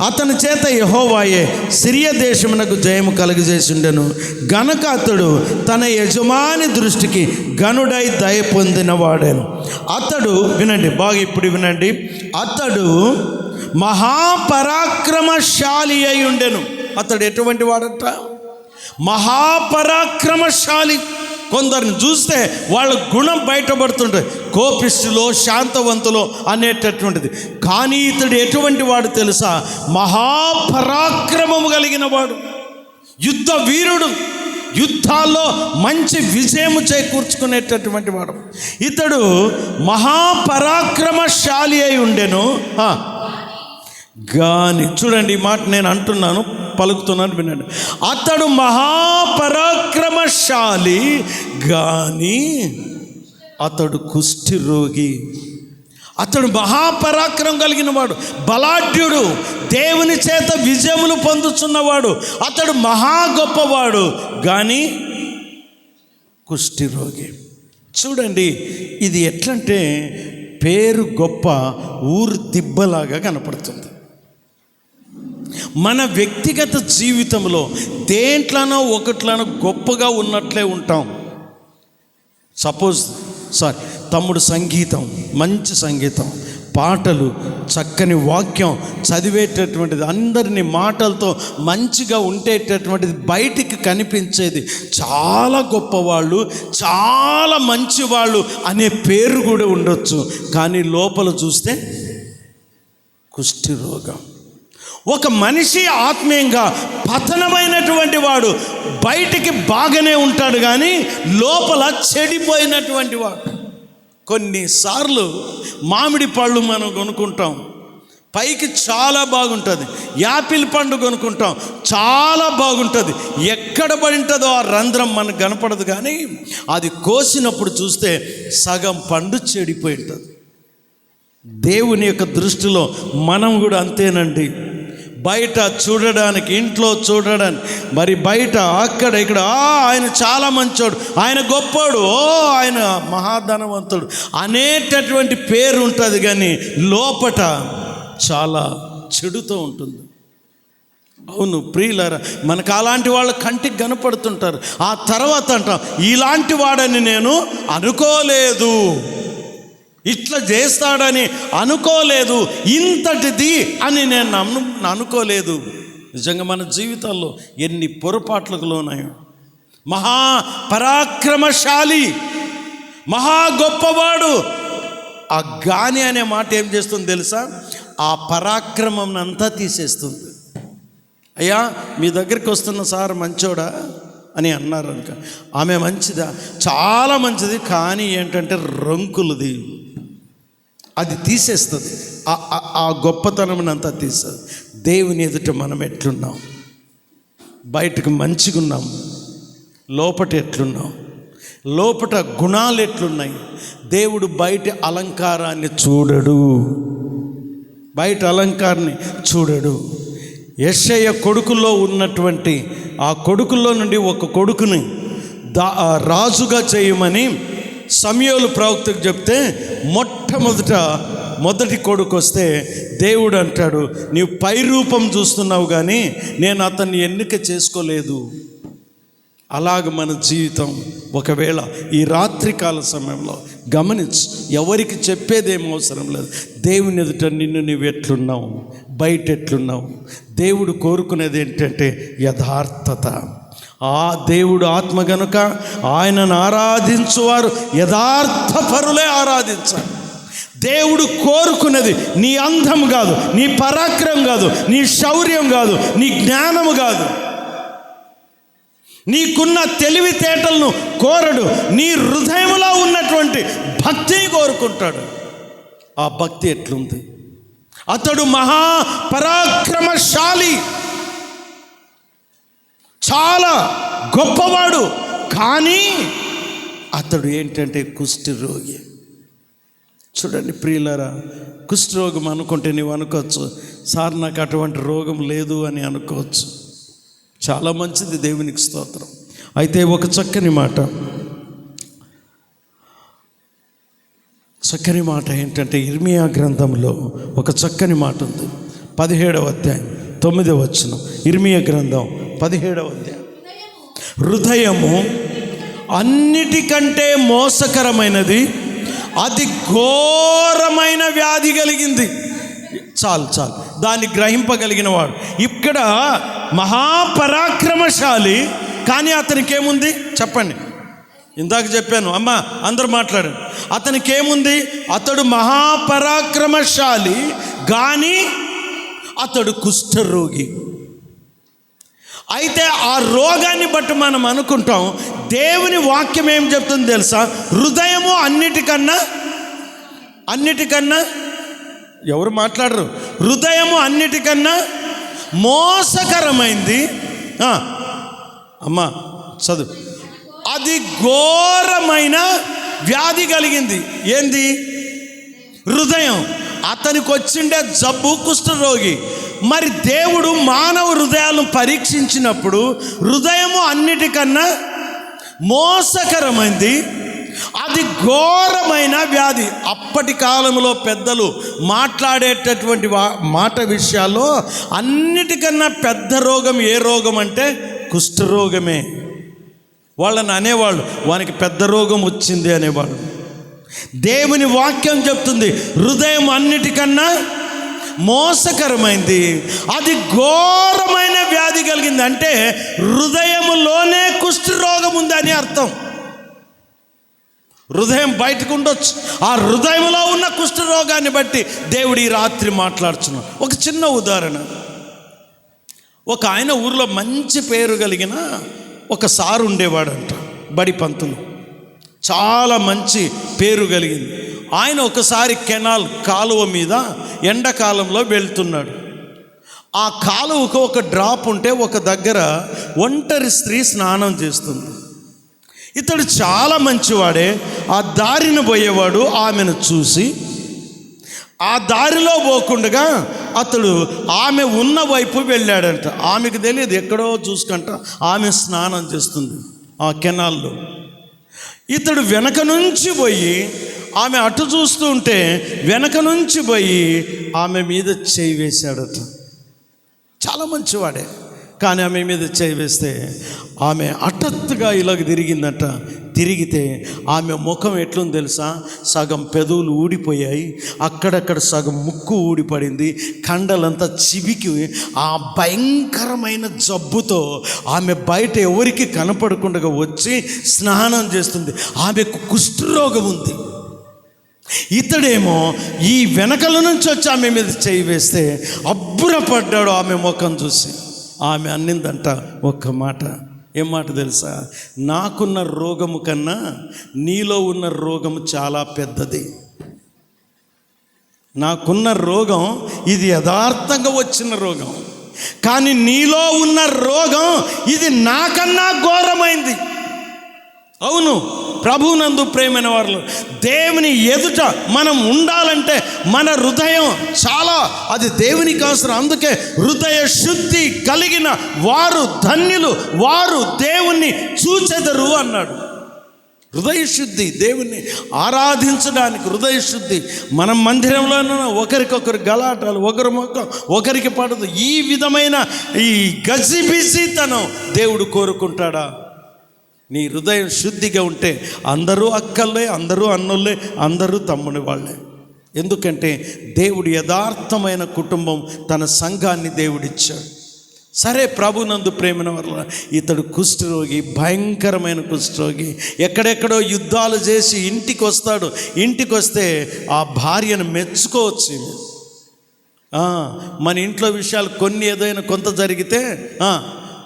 అతని చేత యెహోవాయే సిరియా దేశమునకు జయము కలుగజేసిండెను గనక అతడు తన యజమాని దృష్టికి గనుడై దయ పొందిన వాడాను. అతడు, వినండి బాగా, ఇప్పుడు వినండి, అతడు మహాపరాక్రమశాలి అయి ఉండెను. అతడు ఎటువంటి వాడట? మహాపరాక్రమశాలి. కొందరిని చూస్తే వాళ్ళ గుణం బయటపడుతుంటుంది, కోపిష్ఠులో శాంతవంతులో అనేటటువంటిది. కానీ ఇతడు ఎటువంటి వాడు తెలుసా? మహాపరాక్రమము కలిగిన వాడు, యుద్ధ వీరుడు, యుద్ధాల్లో మంచి విజయము చేకూర్చుకునేటటువంటి వాడు. ఇతడు మహాపరాక్రమశాలి అయి ఉండెను గాని, చూడండి ఈ మాట నేను అంటున్నాను, పలుకుతున్నాను, వినండి. అతడు మహాపరాక్రమశాలి గాని అతడు కుష్ఠి రోగి. అతడు మహాపరాక్రమం కలిగిన వాడు, బలాఢ్యుడు, దేవుని చేత విజయములు పొందుతున్నవాడు. అతడు మహా గొప్పవాడు కానీ కుష్ఠి రోగి. చూడండి, ఇది ఎట్లంటే పేరు గొప్ప, ఊరు దిబ్బలాగా కనపడుతుంది. మన వ్యక్తిగత జీవితంలో దేంట్లోనో ఒకట్లోనో గొప్పగా ఉన్నట్లే ఉంటాం. సపోజ్ తమ్ముడు సంగీతం, మంచి సంగీతం, పాటలు, చక్కని వాక్యం చదివేటటువంటిది, అందరినీ మాటలతో మంచిగా ఉండేటటువంటిది, బయటికి కనిపించేది, చాలా గొప్పవాళ్ళు, చాలా మంచివాళ్ళు అనే పేరు కూడా ఉండొచ్చు. కానీ లోపల చూస్తే కుష్ఠి రోగం. ఒక మనిషి ఆత్మీయంగా పతనమైనటువంటి వాడు బయటికి బాగానే ఉంటాడు కానీ లోపల చెడిపోయినటువంటి వాడు. కొన్నిసార్లు మామిడి పళ్ళు మనం కొనుక్కుంటాం, పైకి చాలా బాగుంటుంది. యాపిల్ పండు కొనుక్కుంటాం, చాలా బాగుంటుంది. ఎక్కడ పడి ఉంటుందో ఆ రంధ్రం మనకు కనపడదు, కానీ అది కోసినప్పుడు చూస్తే సగం పండు చెడిపోయి ఉంటుంది. దేవుని యొక్క దృష్టిలో మనం కూడా అంతేనండి. బయట చూడడానికి, ఇంట్లో చూడడానికి, మరి బయట అక్కడ ఇక్కడ ఆయన చాలా మంచోడు, ఆయన గొప్పోడు, ఆయన మహాధనవంతుడు అనేటటువంటి పేరు ఉంటుంది, కానీ లోపట చాలా చెడుతో ఉంటుంది. అవును ప్రియులారా, మనకు అలాంటి వాళ్ళు కంటికి కనపడుతుంటారు. ఆ తర్వాత అంటాం, ఇలాంటి వాడని నేను అనుకోలేదు, ఇట్లా చేస్తాడని అనుకోలేదు, ఇంతటిది అని నేను అనుకోలేదు. నిజంగా మన జీవితాల్లో ఎన్ని పొరపాట్లకు లోనాయో. మహాపరాక్రమశాలి, మహా గొప్పవాడు. ఆ గాని అనే మాట ఏం చేస్తుంది తెలుసా? ఆ పరాక్రమం అంతా తీసేస్తుంది. అయ్యా మీ దగ్గరికి వస్తున్న సార్ మంచోడా, అని అన్నారు అనుక. ఆమె మంచిదా? చాలా మంచిది, కానీ ఏంటంటే రంకులది, అది తీసేస్తుంది, ఆ గొప్పతనం అంతా తీస్తుంది. దేవుని ఎదుట మనం ఎట్లున్నాం? బయటకు మంచిగా ఉన్నాం, లోపట ఎట్లున్నాం? లోపట గుణాలు ఎట్లున్నాయి? దేవుడు బయట అలంకారాన్ని చూడడు, బయట అలంకారాన్ని చూడడు. యెషయా కొడుకుల్లో ఉన్నటువంటి ఆ కొడుకుల్లో నుండి ఒక కొడుకుని రాజుగా చేయమని సమూయేలు ప్రవక్తకు చెప్తే మొదటి కొడుకు వస్తే దేవుడు అంటాడు, నీవు పై రూపం చూస్తున్నావు కానీ నేను అతన్ని ఎన్నిక చేసుకోలేదు. అలాగ మన జీవితం ఒకవేళ ఈ రాత్రికాల సమయంలో గమనించు, ఎవరికి చెప్పేదేం అవసరం లేదు. దేవుని ఎదుట నిన్ను నీవు ఎట్లున్నావు, బయట ఎట్లున్నావు? దేవుడు కోరుకునేది ఏంటంటే యథార్థత. ఆ దేవుడు ఆత్మ గనుక ఆయనను ఆరాధించువారు యథార్థపరులే ఆరాధించాలి. దేవుడు కోరుకున్నది నీ అందం కాదు, నీ పరాక్రమం కాదు, నీ శౌర్యం కాదు, నీ జ్ఞానము కాదు, నీకున్న తెలివితేటలను కోరడు. నీ హృదయంలో ఉన్నటువంటి భక్తిని కోరుకుంటాడు. ఆ భక్తి ఎట్లుంది? అతడు మహాపరాక్రమశాలి, చాలా గొప్పవాడు, కానీ అతడు ఏంటంటే కుష్ఠరోగి. చూడండి ప్రియులారా, కుష్ఠరోగం అనుకుంటే నీవు అనుకోవచ్చు, సార్ నాకు అటువంటి రోగం లేదు అని అనుకోవచ్చు. చాలా మంచిది, దేవునికి స్తోత్రం. అయితే ఒక చక్కని మాట ఏంటంటే ఇర్మియా గ్రంథంలో ఒక చక్కని మాట ఉంది. 17వ అధ్యాయం 9వ వచనం. ఇర్మియా గ్రంథం 17వ అధ్యాయం. హృదయము అన్నిటికంటే మోసకరమైనది, అది ఘోరమైన వ్యాధి కలిగింది. చాలు దాన్ని గ్రహింపగలిగిన వాడు. ఇక్కడ మహాపరాక్రమశాలి, కానీ అతనికి ఏముంది చెప్పండి? ఇందాక చెప్పాను, అమ్మా అందరూ మాట్లాడండి. అతనికి ఏముంది? అతడు మహాపరాక్రమశాలి, కానీ అతడు కుష్ఠరోగి. అయితే ఆ రోగాన్ని బట్టి మనం అనుకుంటాం, దేవుని వాక్యం ఏం చెప్తుంది తెలుసా? హృదయము అన్నిటికన్నా ఎవరు మాట్లాడరు? హృదయము అన్నిటికన్నా మోసకరమైంది. అమ్మా చదువు. అది ఘోరమైన వ్యాధి కలిగింది. ఏంది? హృదయం. అతనికి వచ్చిండే జబ్బు కుష్ఠరోగి. మరి దేవుడు మానవ హృదయాలను పరీక్షించినప్పుడు హృదయము అన్నిటికన్నా మోసకరమైంది, అది ఘోరమైన వ్యాధి. అప్పటి కాలంలో పెద్దలు మాట్లాడేటటువంటి మాట విషయాల్లో అన్నిటికన్నా పెద్ద రోగం ఏ రోగం అంటే కుష్ఠరోగమే. వాళ్ళని అనేవాళ్ళు, వానికి పెద్ద రోగం వచ్చింది అనేవాళ్ళు. దేవుని వాక్యం చెప్తుంది హృదయం అన్నిటికన్నా మోసకరమైంది, అది ఘోరమైన వ్యాధి కలిగింది. అంటే హృదయములోనే కుష్ఠరోగం ఉంది అని అర్థం. హృదయం బయటకు ఉండొచ్చు, ఆ హృదయంలో ఉన్న కుష్ఠరోగాన్ని బట్టి దేవుడు ఈ రాత్రి మాట్లాడుతున్నాడు. ఒక చిన్న ఉదాహరణ. ఒక ఆయన ఊర్లో మంచి పేరు కలిగిన ఒక సారు ఉండేవాడంట, బడి పంతులు, చాలా మంచి పేరు కలిగింది. ఆయన ఒకసారి కెనాల్ కాలువ మీద ఎండాకాలంలో వెళ్తున్నాడు. ఆ కాలువకు ఒక డ్రాప్ ఉంటే ఒక దగ్గర ఒంటరి స్త్రీ స్నానం చేస్తుంది. ఇతడు చాలా మంచివాడే, ఆ దారిన పోయేవాడు ఆమెను చూసి ఆ దారిలో పోకుండా అతడు ఆమె ఉన్న వైపు వెళ్ళాడంట. ఆమెకు తెలియదు, ఎక్కడో చూసుకుంట ఆమె స్నానం చేస్తుంది ఆ కెనాల్లో. ఇతడు వెనక నుంచి పోయి ఆమె అటు చూస్తూ ఉంటే వెనక నుంచి పోయి ఆమె మీద చేయి వేశాడట. చాలా మంచివాడే, కానీ ఆమె మీద చేయి వేస్తే ఆమె హఠాత్తుగా ఇలాగ తిరిగిందట. తిరిగితే ఆమె ముఖం ఎట్లుంది తెలుసా? సగం పెదవులు ఊడిపోయాయి, అక్కడక్కడ సగం ముక్కు ఊడిపడింది, కండలంతా చివికి ఆ భయంకరమైన జబ్బుతో ఆమె బయట ఎవరికి కనపడకుండా వచ్చి స్నానం చేస్తుంది. ఆమెకు కుష్ఠరోగం ఉంది. ఇతడేమో ఈ వెనకల నుంచి వచ్చి ఆమె మీద చేయి వేస్తే అబ్బురపడ్డాడు ఆమె ముఖం చూసి. ఆమె అన్నిందంట ఒక్క మాట, ఏం మాట తెలుసా? నాకున్న రోగము కన్నా నీలో ఉన్న రోగము చాలా పెద్దది. నాకున్న రోగం ఇది యథార్థంగా వచ్చిన రోగం, కానీ నీలో ఉన్న రోగం ఇది నాకన్నా ఘోరమైంది. అవును, ప్రభువునందు ప్రియమైన వారు, దేవుని ఎదుట మనం ఉండాలంటే మన హృదయం చాలా, అది దేవునికి అవసరం. అందుకే హృదయ శుద్ధి కలిగిన వారు ధన్యులు, వారు దేవుణ్ణి చూచెదరు అన్నాడు. హృదయ శుద్ధి, దేవుణ్ణి ఆరాధించడానికి హృదయ శుద్ధి. మనం మందిరంలోనూ ఒకరికొకరు గలాటాలు, ఒకరి మొక్క ఒకరికి పడదు. ఈ విధమైన ఈ గజిబిజితనం దేవుడు కోరుకుంటాడా? నీ హృదయం శుద్ధిగా ఉంటే అందరూ అక్కలే, అందరూ అన్నోళ్ళే, అందరూ తమ్ముని వాళ్ళే. ఎందుకంటే దేవుడు యథార్థమైన కుటుంబం, తన సంఘాన్ని దేవుడిచ్చాడు. సరే, ప్రభునందు ప్రేమైన వల్ల ఇతడు కుష్ఠరోగి, భయంకరమైన కుష్ఠరోగి. ఎక్కడెక్కడో యుద్ధాలు చేసి ఇంటికి వస్తాడు. ఇంటికి వస్తే ఆ భార్యను మెచ్చుకోవచ్చు. మన ఇంట్లో విషయాలు కొన్ని ఏదైనా కొంత జరిగితే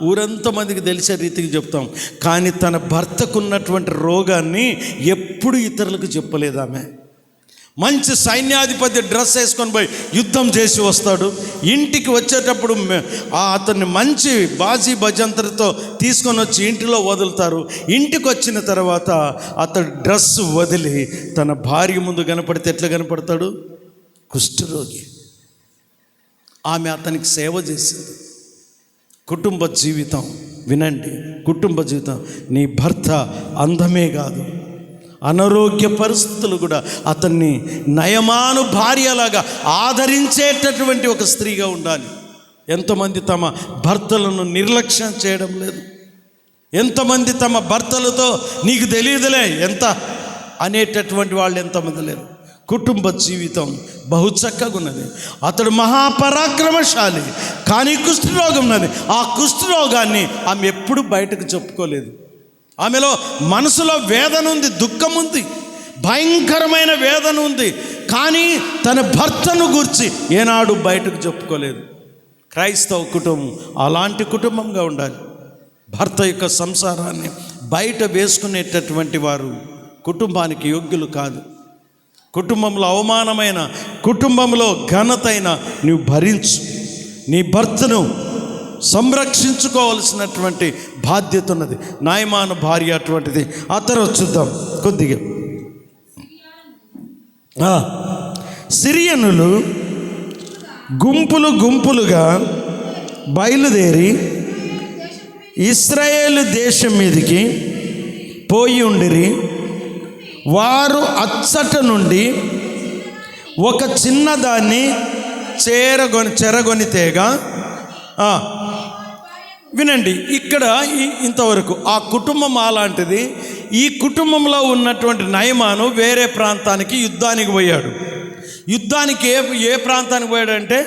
ఊరంతా మందికి తెలిసే రీతికి చెప్తాం, కానీ తన భర్తకున్నటువంటి రోగాన్ని ఎప్పుడు ఇతరులకు చెప్పలేదు ఆమె. మంచి సైన్యాధిపతి డ్రెస్ వేసుకొని పోయి యుద్ధం చేసి వస్తాడు. ఇంటికి వచ్చేటప్పుడు అతన్ని మంచి బాజీ భజంత్రతో తీసుకొని వచ్చి ఇంటిలో వదులుతారు. ఇంటికి వచ్చిన తర్వాత అతడు డ్రెస్ వదిలి తన భార్య ముందు కనపడితే ఎట్లా కనపడతాడు? కుష్ఠరోగి. ఆమె అతనికి సేవ చేసింది. కుటుంబ జీవితం వినండి, కుటుంబ జీవితం. నీ భర్త అందమే కాదు, అనారోగ్య పరిస్థితులు కూడా అతన్ని నయమాను భార్యలాగా ఆదరించేటటువంటి ఒక స్త్రీగా ఉండాలి. ఎంతమంది తమ భర్తలను నిర్లక్ష్యం చేయడం లేదు. ఎంతమంది తమ భర్తలతో నీకు తెలియదులే ఎంత అనేటటువంటి వాళ్ళు ఎంతమంది లేరు. కుటుంబ జీవితం బహు చక్కగా ఉన్నది. అతడు మహాపరాక్రమశాలి, కానీ కుష్ఠరోగం ఉన్నది. ఆ కుష్ఠరోగాన్ని ఆమె ఎప్పుడు బయటకు చెప్పుకోలేదు. ఆమెలో మనసులో వేదన ఉంది, దుఃఖం ఉంది, భయంకరమైన వేదన ఉంది, కానీ తన భర్తను గూర్చి ఏనాడు బయటకు చెప్పుకోలేదు. క్రైస్తవ కుటుంబం అలాంటి కుటుంబంగా ఉండాలి. భర్త యొక్క సంసారాన్ని బయట వేసుకునేటటువంటి వారు కుటుంబానికి యోగ్యులు కాదు. కుటుంబంలో అవమానమైన, కుటుంబంలో ఘనతైన నీవు భరించు. నీ భర్తను సంరక్షించుకోవాల్సినటువంటి బాధ్యత ఉన్నది. నాయమాన భార్య అటువంటిది. ఆ తర్వాత చూద్దాం కొద్దిగా. సిరియనులు గుంపులు గుంపులుగా బయలుదేరి ఇశ్రాయేలు దేశం మీదకి పోయి ఉండిరి. వారు అచ్చట నుండి ఒక చిన్నదాన్ని చెరగొని తేగా. వినండి, ఇక్కడ ఇంతవరకు ఆ కుటుంబం అలాంటిది. ఈ కుటుంబంలో ఉన్నటువంటి నయమాను వేరే ప్రాంతానికి యుద్ధానికి పోయాడు. యుద్ధానికి ఏ ప్రాంతానికి పోయాడంటే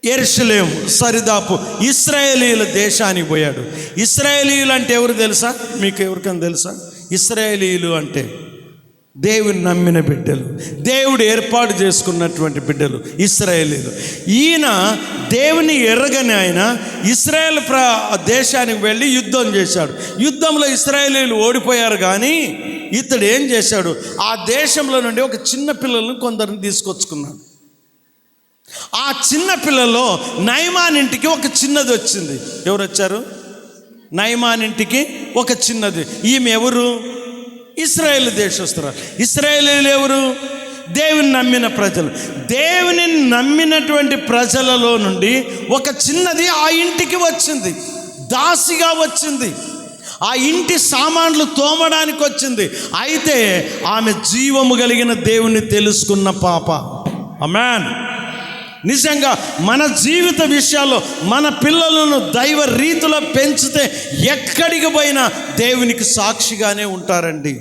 యెరూషలేము సరిదాపు ఇశ్రాయేలీల దేశానికి పోయాడు. ఇశ్రాయేలీలు అంటే ఎవరు తెలుసా? మీకు ఎవరికైనా తెలుసా? ఇశ్రాయేలీలు అంటే దేవుని నమ్మిన బిడ్డలు, దేవుడు ఏర్పాటు చేసుకున్నటువంటి బిడ్డలు ఇశ్రాయేలీలు. ఈయన దేవుని ఎరగని ఆయన ఇశ్రాయేల్ దేశానికి వెళ్ళి యుద్ధం చేశాడు. యుద్ధంలో ఇశ్రాయేలీలు ఓడిపోయారు, కానీ ఇతడు ఏం చేశాడు? ఆ దేశంలో నుండి ఒక చిన్న పిల్లలను కొందరిని తీసుకొచ్చుకున్నాడు. ఆ చిన్న పిల్లలో నయమాన్ ఇంటికి ఒక చిన్నది వచ్చింది. ఎవరు వచ్చారు? నయమాన్ ఇంటికి ఒక చిన్నది. ఈమె ఎవరు? ఇశ్రాయేలు దేశస్తురాలు. ఇశ్రాయేలీలు ఎవరు? దేవుని నమ్మిన ప్రజలు. దేవుని నమ్మినటువంటి ప్రజలలో నుండి ఒక చిన్నది ఆ ఇంటికి వచ్చింది, దాసిగా వచ్చింది. ఆ ఇంటి సామాన్లు తోమడానికి వచ్చింది. అయితే ఆమె జీవము కలిగిన దేవుణ్ణి తెలుసుకున్న పాప. ఆమేన్. నిజంగా మన జీవిత విషయాల్లో మన పిల్లలను దైవ రీతిలో పెంచితే ఎక్కడికి పోయినా దేవునికి సాక్షిగానే ఉంటారండి.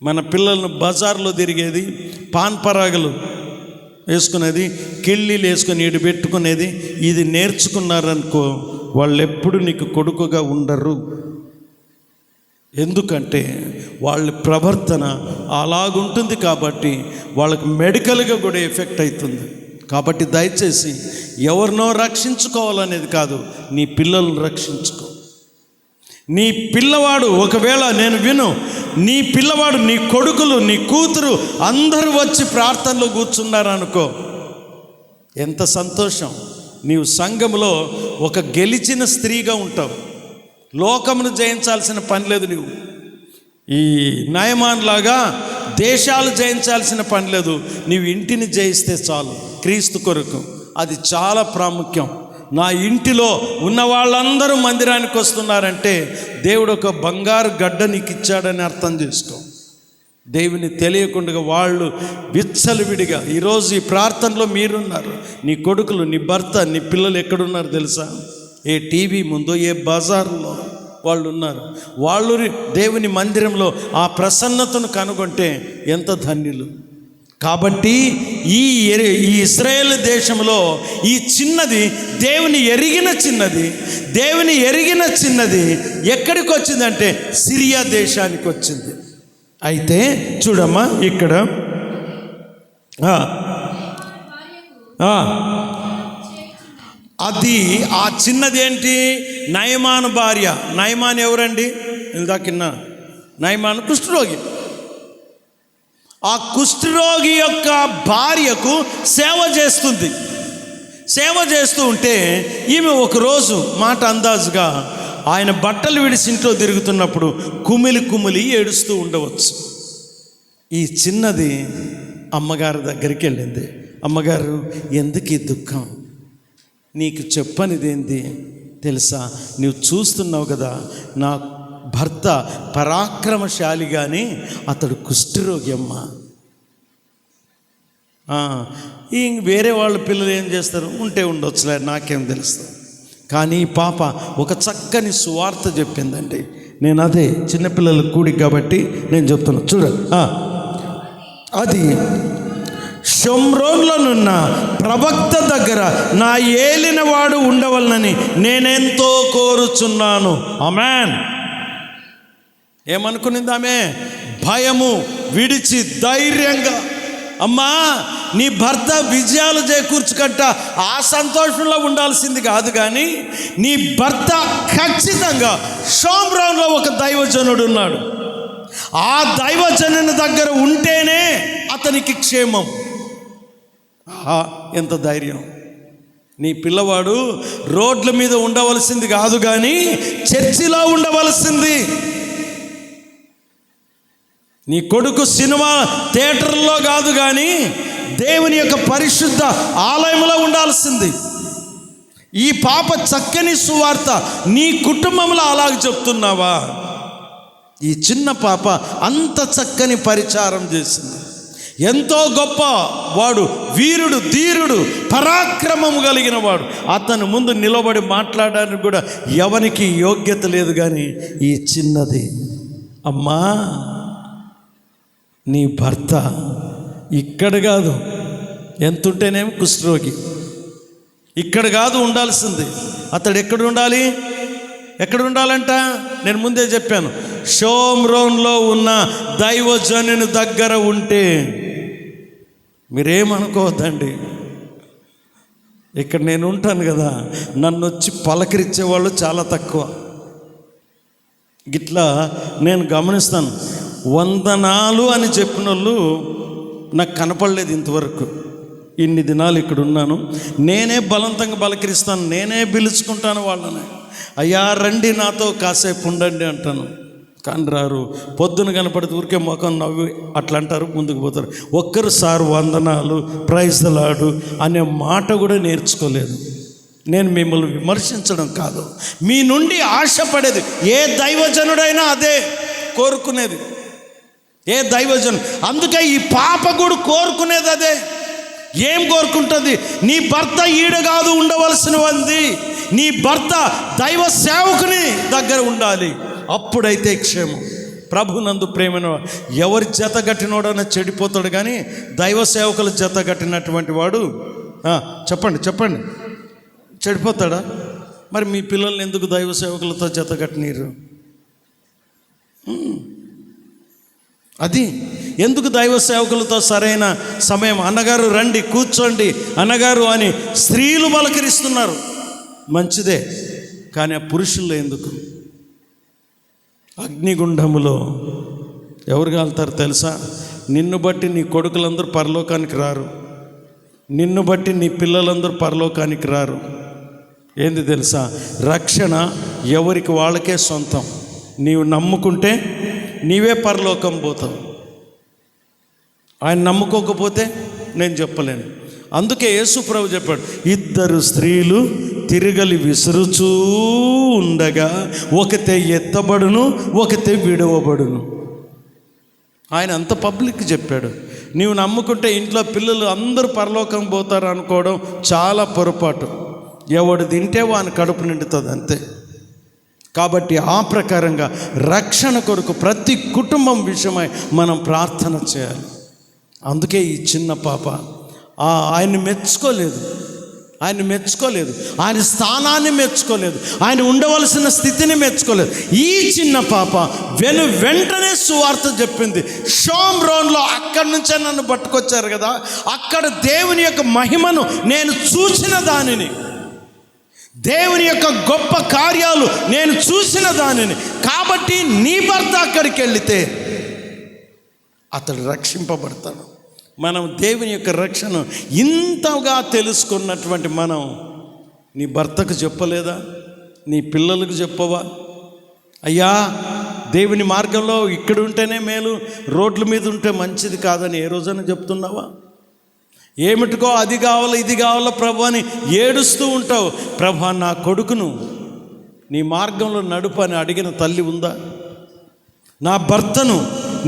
మన పిల్లలను బజార్లో తిరిగేది, పాన్ పరాగలు వేసుకునేది, కిళ్ళీలు వేసుకొని ఇటు పెట్టుకునేది, ఇది నేర్చుకున్నారనుకో వాళ్ళు ఎప్పుడు నీకు కొడుకుగా ఉండరు. ఎందుకంటే వాళ్ళ ప్రవర్తన అలాగుంటుంది కాబట్టి వాళ్ళకు మెడికల్గా కూడా ఎఫెక్ట్ అవుతుంది. కాబట్టి దయచేసి ఎవరినో రక్షించుకోవాలనేది కాదు, నీ పిల్లలను రక్షించుకో. నీ పిల్లవాడు ఒకవేళ నీ పిల్లవాడు, నీ కొడుకులు, నీ కూతురు అందరూ వచ్చి ప్రార్థనలో కూర్చున్నారు అనుకో, ఎంత సంతోషం. నీవు సంఘంలో ఒక గెలిచిన స్త్రీగా ఉంటావు. లోకమును జయించాల్సిన పని లేదు. నీవు ఈ నయమాన్ లాగా దేశాలు జయించాల్సిన పని లేదు. నీవు ఇంటిని జయిస్తే చాలు క్రీస్తు కొరకు. అది చాలా ప్రాముఖ్యం. నా ఇంటిలో ఉన్న వాళ్ళందరూ మందిరానికి వస్తున్నారంటే దేవుడు ఒక బంగారు గడ్డ నీకు ఇచ్చాడని అర్థం చేసుకో. దేవుని తెలియకుండా వాళ్ళు విచ్చలవిడిగా ఈరోజు ఈ ప్రార్థనలో మీరున్నారు. నీ కొడుకులు, నీ భర్త, నీ పిల్లలు ఎక్కడున్నారు తెలుసా? ఏ టీవీ ముందు, ఏ బజార్లో వాళ్ళు ఉన్నారు. వాళ్ళు దేవుని మందిరంలో ఆ ప్రసన్నతను కనుగొంటే ఎంత ధన్యులు. కాబట్టి ఈ ఇశ్రాయేలు దేశంలో ఈ చిన్నది, దేవుని ఎరిగిన చిన్నది ఎక్కడికి వచ్చిందంటే సిరియా దేశానికి వచ్చింది. అయితే చూడమ్మా ఇక్కడ అది ఆ చిన్నది ఏంటి? నయమాను భార్య. నయమాన్ ఎవరండి? ఇందాకిన్నా నయమాను కుష్ఠరోగి. ఆ కుష్ఠరోగి యొక్క భార్యకు సేవ చేస్తూ ఉంటే ఈమె ఒకరోజు మాట అందాజుగా ఆయన బట్టలు విడిచి ఇంట్లో తిరుగుతున్నప్పుడు కుమిలి ఏడుస్తూ ఉండవచ్చు. ఈ చిన్నది అమ్మగారి దగ్గరికి వెళ్ళింది. అమ్మగారు, ఎందుకు ఈ దుఃఖం? నీకు చెప్పనిదేంది తెలుసా? నువ్వు చూస్తున్నావు కదా, నా భర్త పరాక్రమశాలి కానీ అతడు కుష్ఠరోగి అమ్మ. వేరే వాళ్ళ పిల్లలు ఏం చేస్తారు? ఉంటే ఉండొచ్చులే, నాకేం తెలుస్తుంది. కానీ ఈ పాప ఒక చక్కని సువార్త చెప్పిందండి. నేను అదే చిన్నపిల్లల కూడిక కాబట్టి నేను చెప్తున్నా. చూడండి, అది షోమ్రోన్లోనున్న ప్రవక్త దగ్గర నా ఏలినవాడు ఉండవలనని నేనెంతో కోరుచున్నాను. ఆమేన్. ఏమనుకునింది ఆమె? భయము విడిచి ధైర్యంగా, అమ్మా నీ భర్త విజయాలు చేకూర్చుకంట ఆ సంతోషంలో ఉండాల్సింది కాదు, కానీ నీ భర్త ఖచ్చితంగా షోమ్రోన్లో ఒక దైవజనుడు ఉన్నాడు. ఆ దైవజనుని దగ్గర ఉంటేనే అతనికి క్షేమం. ఎంత ధైర్యం! నీ పిల్లవాడు రోడ్ల మీద ఉండవలసింది కాదు, కానీ చర్చిలో ఉండవలసింది. నీ కొడుకు సినిమా థియేటర్లో కాదు, కానీ దేవుని యొక్క పరిశుద్ధ ఆలయంలో ఉండాల్సింది. ఈ పాప చక్కని సువార్త నీ కుటుంబంలో అలాగే చెప్తున్నావా? ఈ చిన్న పాప అంత చక్కని పరిచారం చేసింది. ఎంతో గొప్ప వాడు, వీరుడు, ధీరుడు, పరాక్రమము కలిగిన వాడు. అతను ముందు నిలబడి మాట్లాడడానికి కూడా ఎవరికి యోగ్యత లేదు. కానీ ఈ చిన్నది, అమ్మా నీ భర్త ఇక్కడ కాదు, ఎంతుంటేనేమి కుష్ఠరోగి, ఇక్కడ కాదు ఉండాల్సింది. అతడు ఎక్కడ ఉండాలంట? నేను ముందే చెప్పాను, షోమ్రోన్లో ఉన్న దైవజనుని దగ్గర ఉంటే. మీరేమనుకోవద్దండి, ఇక్కడ నేను ఉంటాను కదా, నన్ను వచ్చి పలకరించే వాళ్ళు చాలా తక్కువ. గిట్లా నేను గమనిస్తాను. వందనాలు అని చెప్పిన వాళ్ళు నాకు కనపడలేదు ఇంతవరకు. ఇన్ని దినాలు ఇక్కడ ఉన్నాను, నేనే బలవంతంగా పలకరిస్తాను, నేనే పిలుచుకుంటాను వాళ్ళని. అయ్యా రండి నాతో కాసేపు ఉండండి అంటాను, కానీ రారు. పొద్దున కనపడితే ఊరికే ముఖం నవ్వి అట్లా అంటారు, ముందుకు పోతారు. ఒక్కరు సార్ వందనాలు, ప్రైజ్ ది లార్డ్ అనే మాట కూడా నేర్చుకోలేదు. నేను మిమ్మల్ని విమర్శించడం కాదు, మీ నుండి ఆశపడేది ఏ దైవజనుడైనా అదే కోరుకునేది. ఏ దైవజను, అందుకే ఈ పాప కూడా కోరుకునేది అదే. ఏం కోరుకుంటుంది? నీ భర్త ఈడ కాదు ఉండవలసినది, నీ భర్త దైవ సేవకుని దగ్గర ఉండాలి, అప్పుడైతే క్షేమం. ప్రభునందు ప్రేమైన ఎవరి జత కట్టినోడన్నా చెడిపోతాడు, కానీ దైవ సేవకుల జత కట్టినటువంటి వాడు చెప్పండి చెడిపోతాడా? మరి మీ పిల్లల్ని ఎందుకు దైవ సేవకులతో జత కట్టినీరు? అది ఎందుకు దైవ సేవకులతో సరైన సమయం, అన్నగారు రండి కూర్చోండి అన్నగారు అని స్త్రీలు పలకరిస్తున్నారు, మంచిదే. కానీ ఆ పురుషుల్లో ఎందుకు? అగ్నిగుండములో ఎవరు కాలుతారు తెలుసా? నిన్ను బట్టి నీ కొడుకులందరూ పరలోకానికి రారు, నిన్ను బట్టి నీ పిల్లలందరూ పరలోకానికి రారు. ఏంది తెలుసా? రక్షణ ఎవరికి వాళ్ళకే సొంతం. నీవు నమ్ముకుంటే నీవే పరలోకం పోతావు, ఆయన నమ్ముకోకపోతే నేను చెప్పలేను. అందుకే యేసు ప్రభు చెప్పాడు, 2 స్త్రీలు తిరగలి విసురుచూ ఉండగా ఒకతే ఎత్తబడును, ఒకతే విడవబడును. ఆయన అంత పబ్లిక్ చెప్పాడు. నీవు నమ్ముకుంటే ఇంట్లో పిల్లలు అందరూ పరలోకం పోతారు అనుకోవడం చాలా పొరపాటు. ఎవడు తింటే వాని కడుపు నిండుతుంది అంతే. కాబట్టి ఆ ప్రకారంగా రక్షణ కొరకు ప్రతి కుటుంబం విషయమై మనం ప్రార్థన చేయాలి. అందుకే ఈ చిన్న పాప ఆయన్ని మెచ్చుకోలేదు, ఆయన స్థానాన్ని మెచ్చుకోలేదు, ఆయన ఉండవలసిన స్థితిని మెచ్చుకోలేదు. ఈ చిన్న పాప వెంటనే సువార్త చెప్పింది. షోమ్రోన్లో అక్కడి నుంచే నన్ను పట్టుకొచ్చారు కదా, అక్కడ దేవుని యొక్క మహిమను నేను చూసిన దానిని, దేవుని యొక్క గొప్ప కార్యాలు నేను చూసిన దానిని, కాబట్టి నీ భర్త అక్కడికి వెళితే అతడు రక్షింపబడతాడు. మనం దేవుని యొక్క రక్షణ ఇంతగా తెలుసుకున్నటువంటి మనం నీ భర్తకు చెప్పలేదా? నీ పిల్లలకు చెప్పవా? అయ్యా, దేవుని మార్గంలో ఇక్కడ ఉంటేనే మేలు, రోడ్ల మీద ఉంటే మంచిది కాదని ఏ రోజైనా చెప్తున్నావా? ఏమిటికో అది కావాలో ఇది కావాలో ప్రభు అని ఏడుస్తూ ఉంటావు. ప్రభు, నా కొడుకును నీ మార్గంలో నడుపు అని అడిగిన తల్లి ఉందా? నా భర్తను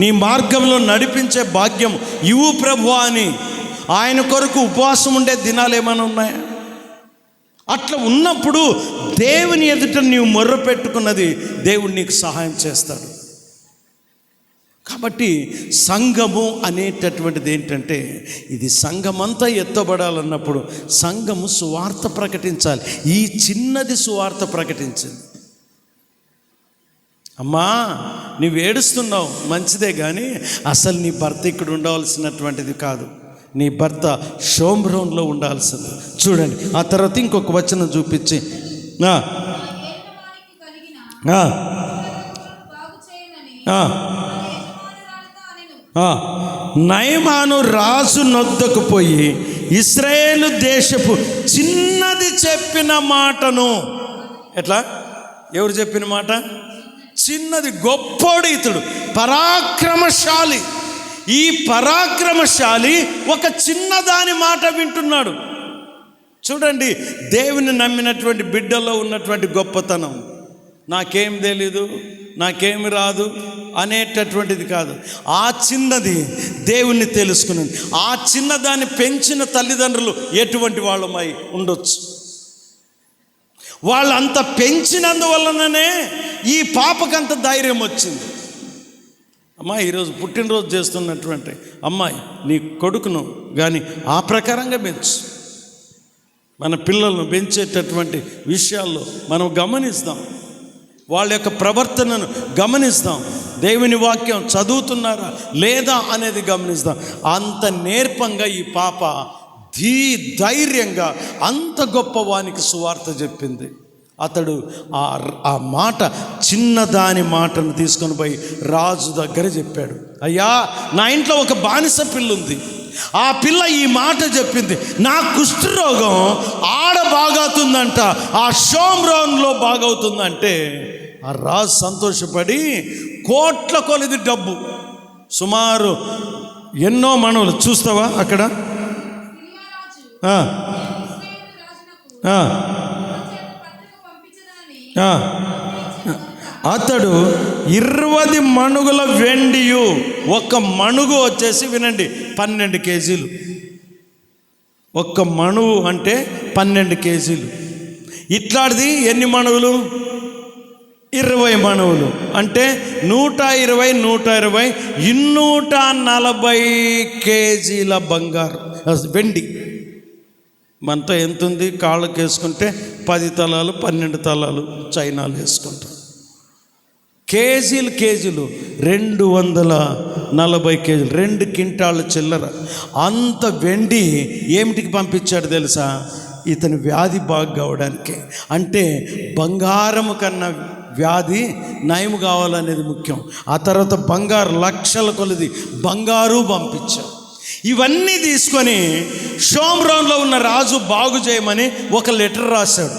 నీ మార్గంలో నడిపించే భాగ్యం ఇవ్వు ప్రభు అని ఆయన కొరకు ఉపవాసం ఉండే దినాలు ఏమైనా ఉన్నాయా? అట్లా ఉన్నప్పుడు దేవుని ఎదుట నీవు మొర్ర పెట్టుకున్నది దేవుడు నీకు సహాయం చేస్తాడు. కాబట్టి సంఘము అనేటటువంటిది ఏంటంటే, ఇది సంఘమంతా ఎత్తబడాలన్నప్పుడు సంఘము సువార్త ప్రకటించాలి. ఈ చిన్నది సువార్త ప్రకటించింది. అమ్మా, నువ్వు ఏడుస్తున్నావు మంచిదే, కానీ అసలు నీ భర్త ఇక్కడ ఉండవలసినటువంటిది కాదు, నీ భర్త షోమ్రోన్లో ఉండాల్సింది. చూడండి, ఆ తర్వాత ఇంకొక వచనం చూపించి నయమాను రాజు నొద్దకు పోయి ఇశ్రాయేలు దేశపు చిన్నది చెప్పిన మాటను, ఎట్లా? ఎవరు చెప్పిన మాట? చిన్నది. గొప్పోడు ఇతడు, పరాక్రమశాలి. ఈ పరాక్రమశాలి ఒక చిన్నదాని మాట వింటున్నాడు. చూడండి, దేవుని నమ్మినటువంటి బిడ్డలో ఉన్నటువంటి గొప్పతనం. నాకేం తెలీదు, నాకేమి రాదు అనేటటువంటిది కాదు. ఆ చిన్నది దేవుణ్ణి తెలుసుకున్నది. ఆ చిన్నదాన్ని పెంచిన తల్లిదండ్రులు ఎటువంటి వాళ్ళమై ఉండొచ్చు. వాళ్ళంత పెంచినందువలననే ఈ పాపకంత ధైర్యం వచ్చింది. అమ్మాయి, ఈరోజు పుట్టినరోజు చేస్తున్నటువంటి అమ్మాయి, నీ కొడుకును కానీ ఆ ప్రకారంగా పెంచు. మన పిల్లలను పెంచేటటువంటి విషయాల్లో మనం గమనిస్తాం, వాళ్ళ యొక్క ప్రవర్తనను గమనిస్తాం, దేవుని వాక్యం చదువుతున్నారా లేదా అనేది గమనిస్తాం. అంత నేర్పంగా ఈ పాప ధైర్యంగా అంత గొప్పవానికి సువార్త చెప్పింది. అతడు ఆ మాట, చిన్నదాని మాటను తీసుకొని పోయి రాజు దగ్గర చెప్పాడు. అయ్యా, నా ఇంట్లో ఒక బానిస పిల్ల ఉంది, ఆ పిల్ల ఈ మాట చెప్పింది, నా కుష్ఠరోగం ఆడ బాగవుతుందంట, ఆ షోమ్రోన్లో బాగవుతుందంటే ఆ రాజు సంతోషపడి కోట్ల కొలది డబ్బు, సుమారు ఎన్నో మనవులు, చూస్తావా అక్కడ, అతడు 20 మణుగుల వెండియు, ఒక్క మణుగు వచ్చేసి వినండి 12 కేజీలు. ఒక్క మణుగు అంటే 12 కేజీలు. ఇట్లాంటిది ఎన్ని మణుగులు? 20 మణుగులు అంటే 120 240 కేజీల బంగారు వెండి. మనతో ఎంత ఉంది? కాళ్ళకు వేసుకుంటే 10 తలాలు 12 తలాలు చైనాలు వేసుకుంటాం. కేజీలు 240 కేజీలు, 2 క్వింటాళ్ళ చిల్లర. అంత వెండి ఏమిటికి పంపించాడు తెలుసా? ఇతని వ్యాధి బాగు కావడానికి. అంటే బంగారము కన్నా వ్యాధి నయం కావాలనేది ముఖ్యం. ఆ తర్వాత బంగారు, లక్షల కొలది బంగారు పంపించాడు. ఇవన్నీ తీసుకొని షోమ్రోన్లో ఉన్న రాజు బాగు చేయమని ఒక లెటర్ రాశాడు.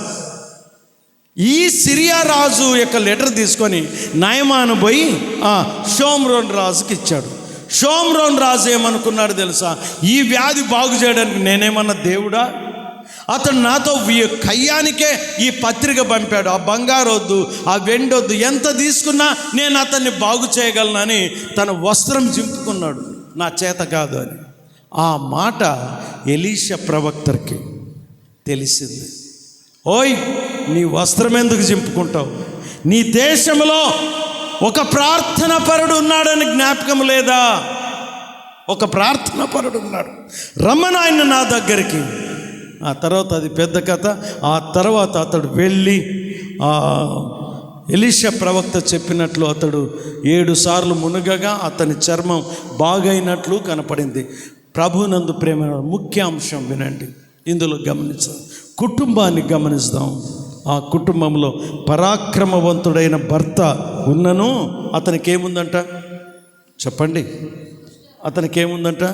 ఈ సిరియా రాజు యొక్క లెటర్ తీసుకొని నయమాను పోయి షోమ్రోన్ రాజుకి ఇచ్చాడు. షోమ్రోన్ రాజు ఏమనుకున్నాడు తెలుసా? ఈ వ్యాధి బాగు చేయడానికి నేనేమన్నా దేవుడా? అతడు నాతో కయ్యానికే ఈ పత్రిక పంపాడు. ఆ బంగారు వద్దు, ఆ వెండి వద్దు, ఎంత తీసుకున్నా నేను అతన్ని బాగు చేయగలనని తన వస్త్రం చింపుకున్నాడు. నా చేత కాదు అని. ఆ మాట ఎలీషా ప్రవక్తకి తెలిసింది. ఓయ్, నీ వస్త్రం ఎందుకు చింపుకుంటావు? నీ దేశంలో ఒక ప్రార్థన పరుడు ఉన్నాడని జ్ఞాపకం లేదా? ఒక ప్రార్థన పరుడు ఉన్నాడు, రమ్మను ఆయన నా దగ్గరికి. ఆ తర్వాత అది పెద్ద కథ. ఆ తర్వాత అతడు వెళ్ళి ఎలీషా ప్రవక్త చెప్పినట్లు అతడు 7 సార్లు మునగగా అతని చర్మం బాగైనట్లు కనపడింది. ప్రభునందు ప్రేమ ముఖ్య అంశం వినండి, ఇందులో గమనించాం. కుటుంబాన్ని గమనిస్తాం. ఆ కుటుంబంలో పరాక్రమవంతుడైన భర్త ఉన్నను అతనికి ఏముందంట? చెప్పండి, అతనికి ఏముందంట?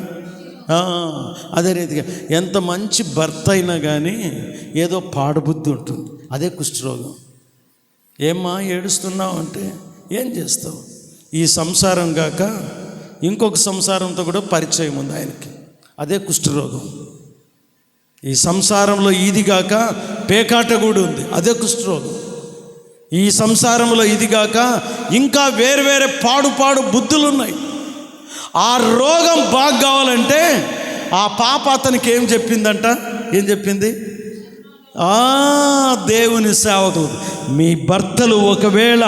అదే రీతిగా ఎంత మంచి భర్త అయినా కానీ ఏదో పాడుబుద్ధి ఉంటుంది. అదే కుష్ఠరోగం. ఏమ్మా ఏడుస్తున్నావు అంటే ఏం చేస్తావు? ఈ సంసారం కాక ఇంకొక సంసారంతో కూడా పరిచయం ఉంది ఆయనకి. అదే కుష్ఠరోగం. ఈ సంసారంలో ఇది కాక పేకాట కూడా ఉంది. అదే కుష్ఠరోగం. ఈ సంసారంలో ఇది కాక ఇంకా వేరు పాడు బుద్ధులు ఉన్నాయి. ఆ రోగం బాగా కావాలంటే ఆ పాప అతనికి ఏం చెప్పిందంట? ఏం చెప్పింది? దేవుని సేవకులు, మీ భర్తలు ఒకవేళ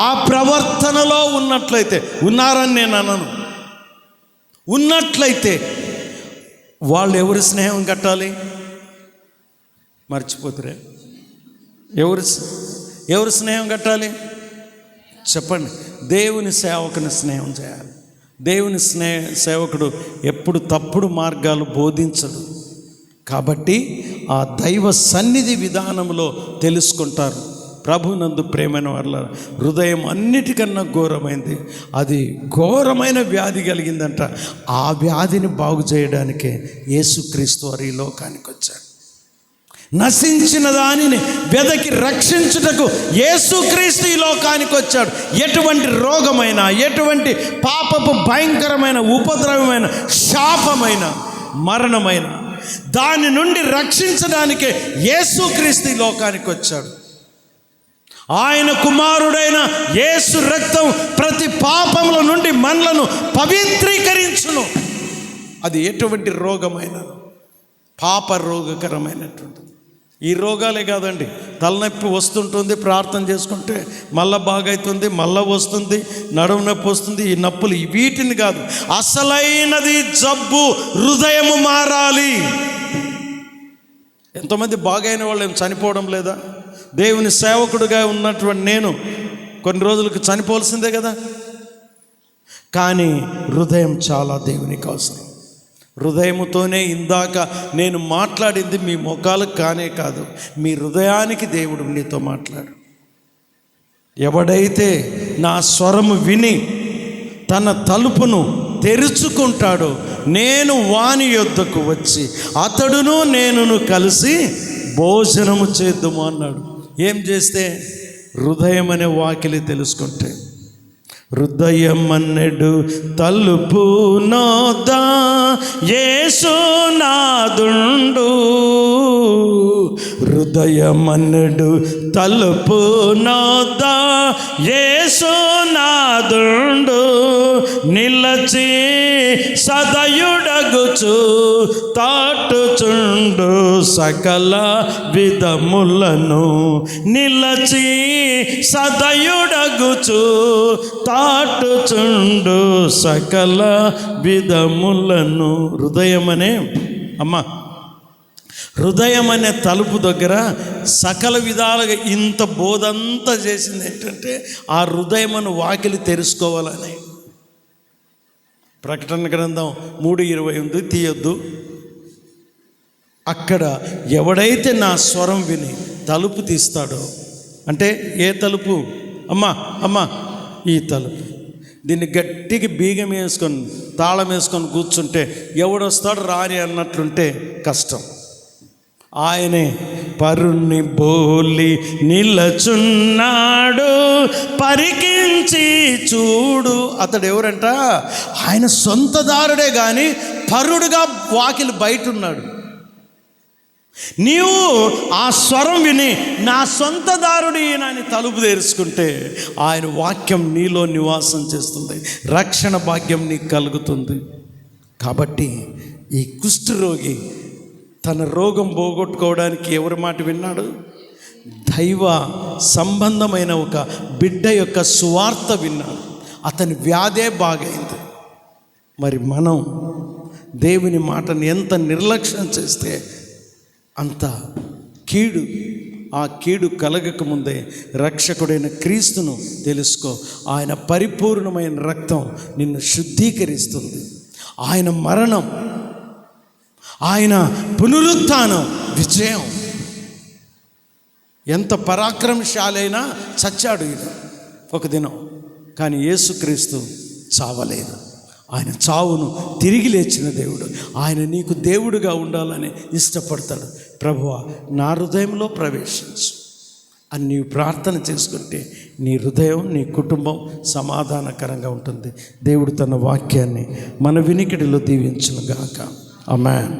ఆ ప్రవర్తనలో ఉన్నట్లయితే, ఉన్నారని నేను అనను, ఉన్నట్లయితే వాళ్ళు ఎవరి స్నేహం కట్టాలి? మర్చిపోతురే. ఎవరు స్నేహం కట్టాలి? చెప్పండి. దేవుని సేవకుని స్నేహం చేయాలి. దేవుని సేవకుడు ఎప్పుడు తప్పుడు మార్గాలు బోధించడు. కాబట్టి ఆ దైవ సన్నిధి విధానంలో తెలుసుకుంటారు. ప్రభునందు ప్రేమైన వాళ్ళ హృదయం అన్నిటికన్నా ఘోరమైంది. అది ఘోరమైన వ్యాధి కలిగిందంట. ఆ వ్యాధిని బాగు చేయడానికే యేసుక్రీస్తు వారు ఈ లోకానికి వచ్చాడు. నశించిన దానిని వెదకి రక్షించుటకు యేసుక్రీస్తు ఈ లోకానికి వచ్చాడు. ఎటువంటి రోగమైన, ఎటువంటి పాపపు భయంకరమైన, ఉపద్రవమైన, శాపమైన, మరణమైన దాని నుండి రక్షించడానికే యేసుక్రీస్తు ఈ లోకానికి వచ్చాడు. ఆయన కుమారుడైన యేసు రక్తం ప్రతి పాపముల నుండి మనలను పవిత్రీకరించును. అది ఎటువంటి రోగమైన, పాప రోగకరమైనటువంటి. ఈ రోగాలే కాదండి, తలనొప్పి వస్తుంటుంది, ప్రార్థన చేసుకుంటే మళ్ళీ బాగవుతుంది, మళ్ళీ వస్తుంది, నడుము నొప్పి వస్తుంది. ఈ నొప్పులు వీటిని కాదు, అసలైనది జబ్బు హృదయము మారాలి. ఎంతోమంది బాగైన వాళ్ళు ఏం చనిపోవడం లేదా? దేవుని సేవకుడుగా ఉన్నటువంటి నేను కొన్ని రోజులకు చనిపోవాల్సిందే కదా. కానీ హృదయం చాలా దేవునికి అవసరం. హృదయముతోనే ఇందాక నేను మాట్లాడింది మీ ముఖాలకు కానే కాదు, మీ హృదయానికి దేవుడు నీతో మాట్లాడు. ఎవడైతే నా స్వరము విని తన తలుపును తెరుచుకుంటాడో నేను వాని యొద్దకు వచ్చి అతడును నేనును కలిసి భోజనము చేద్దుము అన్నాడు. ఏం చేస్తే? హృదయం అనే వాకిలి తెలుసుకుంటే. హృదయం అన్నడు తలుపు నోదా యేసునాదుండు, హృదయం అన్నడు తలుపు నోదా యేసునాదుండు, నిలచి సదయుడగుచు తాటుచుండు సకల విధములను, నిలచి సదయుడగుచు తాటుచుండు సకల విధములను. హృదయం అనే హృదయం అనే తలుపు దగ్గర సకల విధాలుగా ఇంత బోధంతా చేసింది ఏంటంటే ఆ హృదయమును వాకిలి తెరుచుకోవాలని. ప్రకటన గ్రంథం 3:28 తీయొద్దు. అక్కడ ఎవడైతే నా స్వరం విని తలుపు తీస్తాడో, అంటే ఏ తలుపు? అమ్మా అమ్మా ఈ తలుపు. దీన్ని గట్టిగా బీగం వేసుకొని తాళం వేసుకొని కూర్చుంటే ఎవడొస్తాడు రాని అన్నట్లుంటే కష్టం. ఆయనే పరుణ్ణి బోలి నిలచున్నాడు, పరికించి చూడు. అతడు ఎవరంట? ఆయన సొంతదారుడే కానీ పరుడుగా వాకిలి బయట ఉన్నాడు. నీవు ఆ స్వరం విని నా సొంతదారుడు ఈయన అని తలుపు తెరుచుకుంటే ఆయన వాక్యం నీలో నివాసం చేస్తుంది, రక్షణ భాగ్యం నీకు కలుగుతుంది. కాబట్టి ఈ కుష్ఠరోగి తన రోగం పోగొట్టుకోవడానికి ఎవరి మాట విన్నాడు? దైవ సంబంధమైన ఒక బిడ్డ యొక్క సువార్త విన్నాడు. అతని వ్యాధే బాగైంది. మరి మనం దేవుని మాటను ఎంత నిర్లక్ష్యం చేస్తే అంత కీడు. ఆ కీడు కలగకముందే రక్షకుడైన క్రీస్తును తెలుసుకో. ఆయన పరిపూర్ణమైన రక్తం నిన్ను శుద్ధీకరిస్తుంది. ఆయన మరణం, ఆయన పునరుత్థానం విజయం. ఎంత పరాక్రమశాలైనా చచ్చాడు ఈయన ఒక దినం, కానీ యేసుక్రీస్తు చావలేదు. ఆయన చావును తిరిగి లేచిన దేవుడు. ఆయన నీకు దేవుడుగా ఉండాలని ఇష్టపడతాడు. ప్రభువా నా హృదయంలో ప్రవేశించు అని నీవు ప్రార్థన చేసుకుంటే నీ హృదయం, నీ కుటుంబం సమాధానకరంగా ఉంటుంది. దేవుడు తన వాక్యాన్ని మన వినికిడిలో దీవించును గాక. ఆమేన్.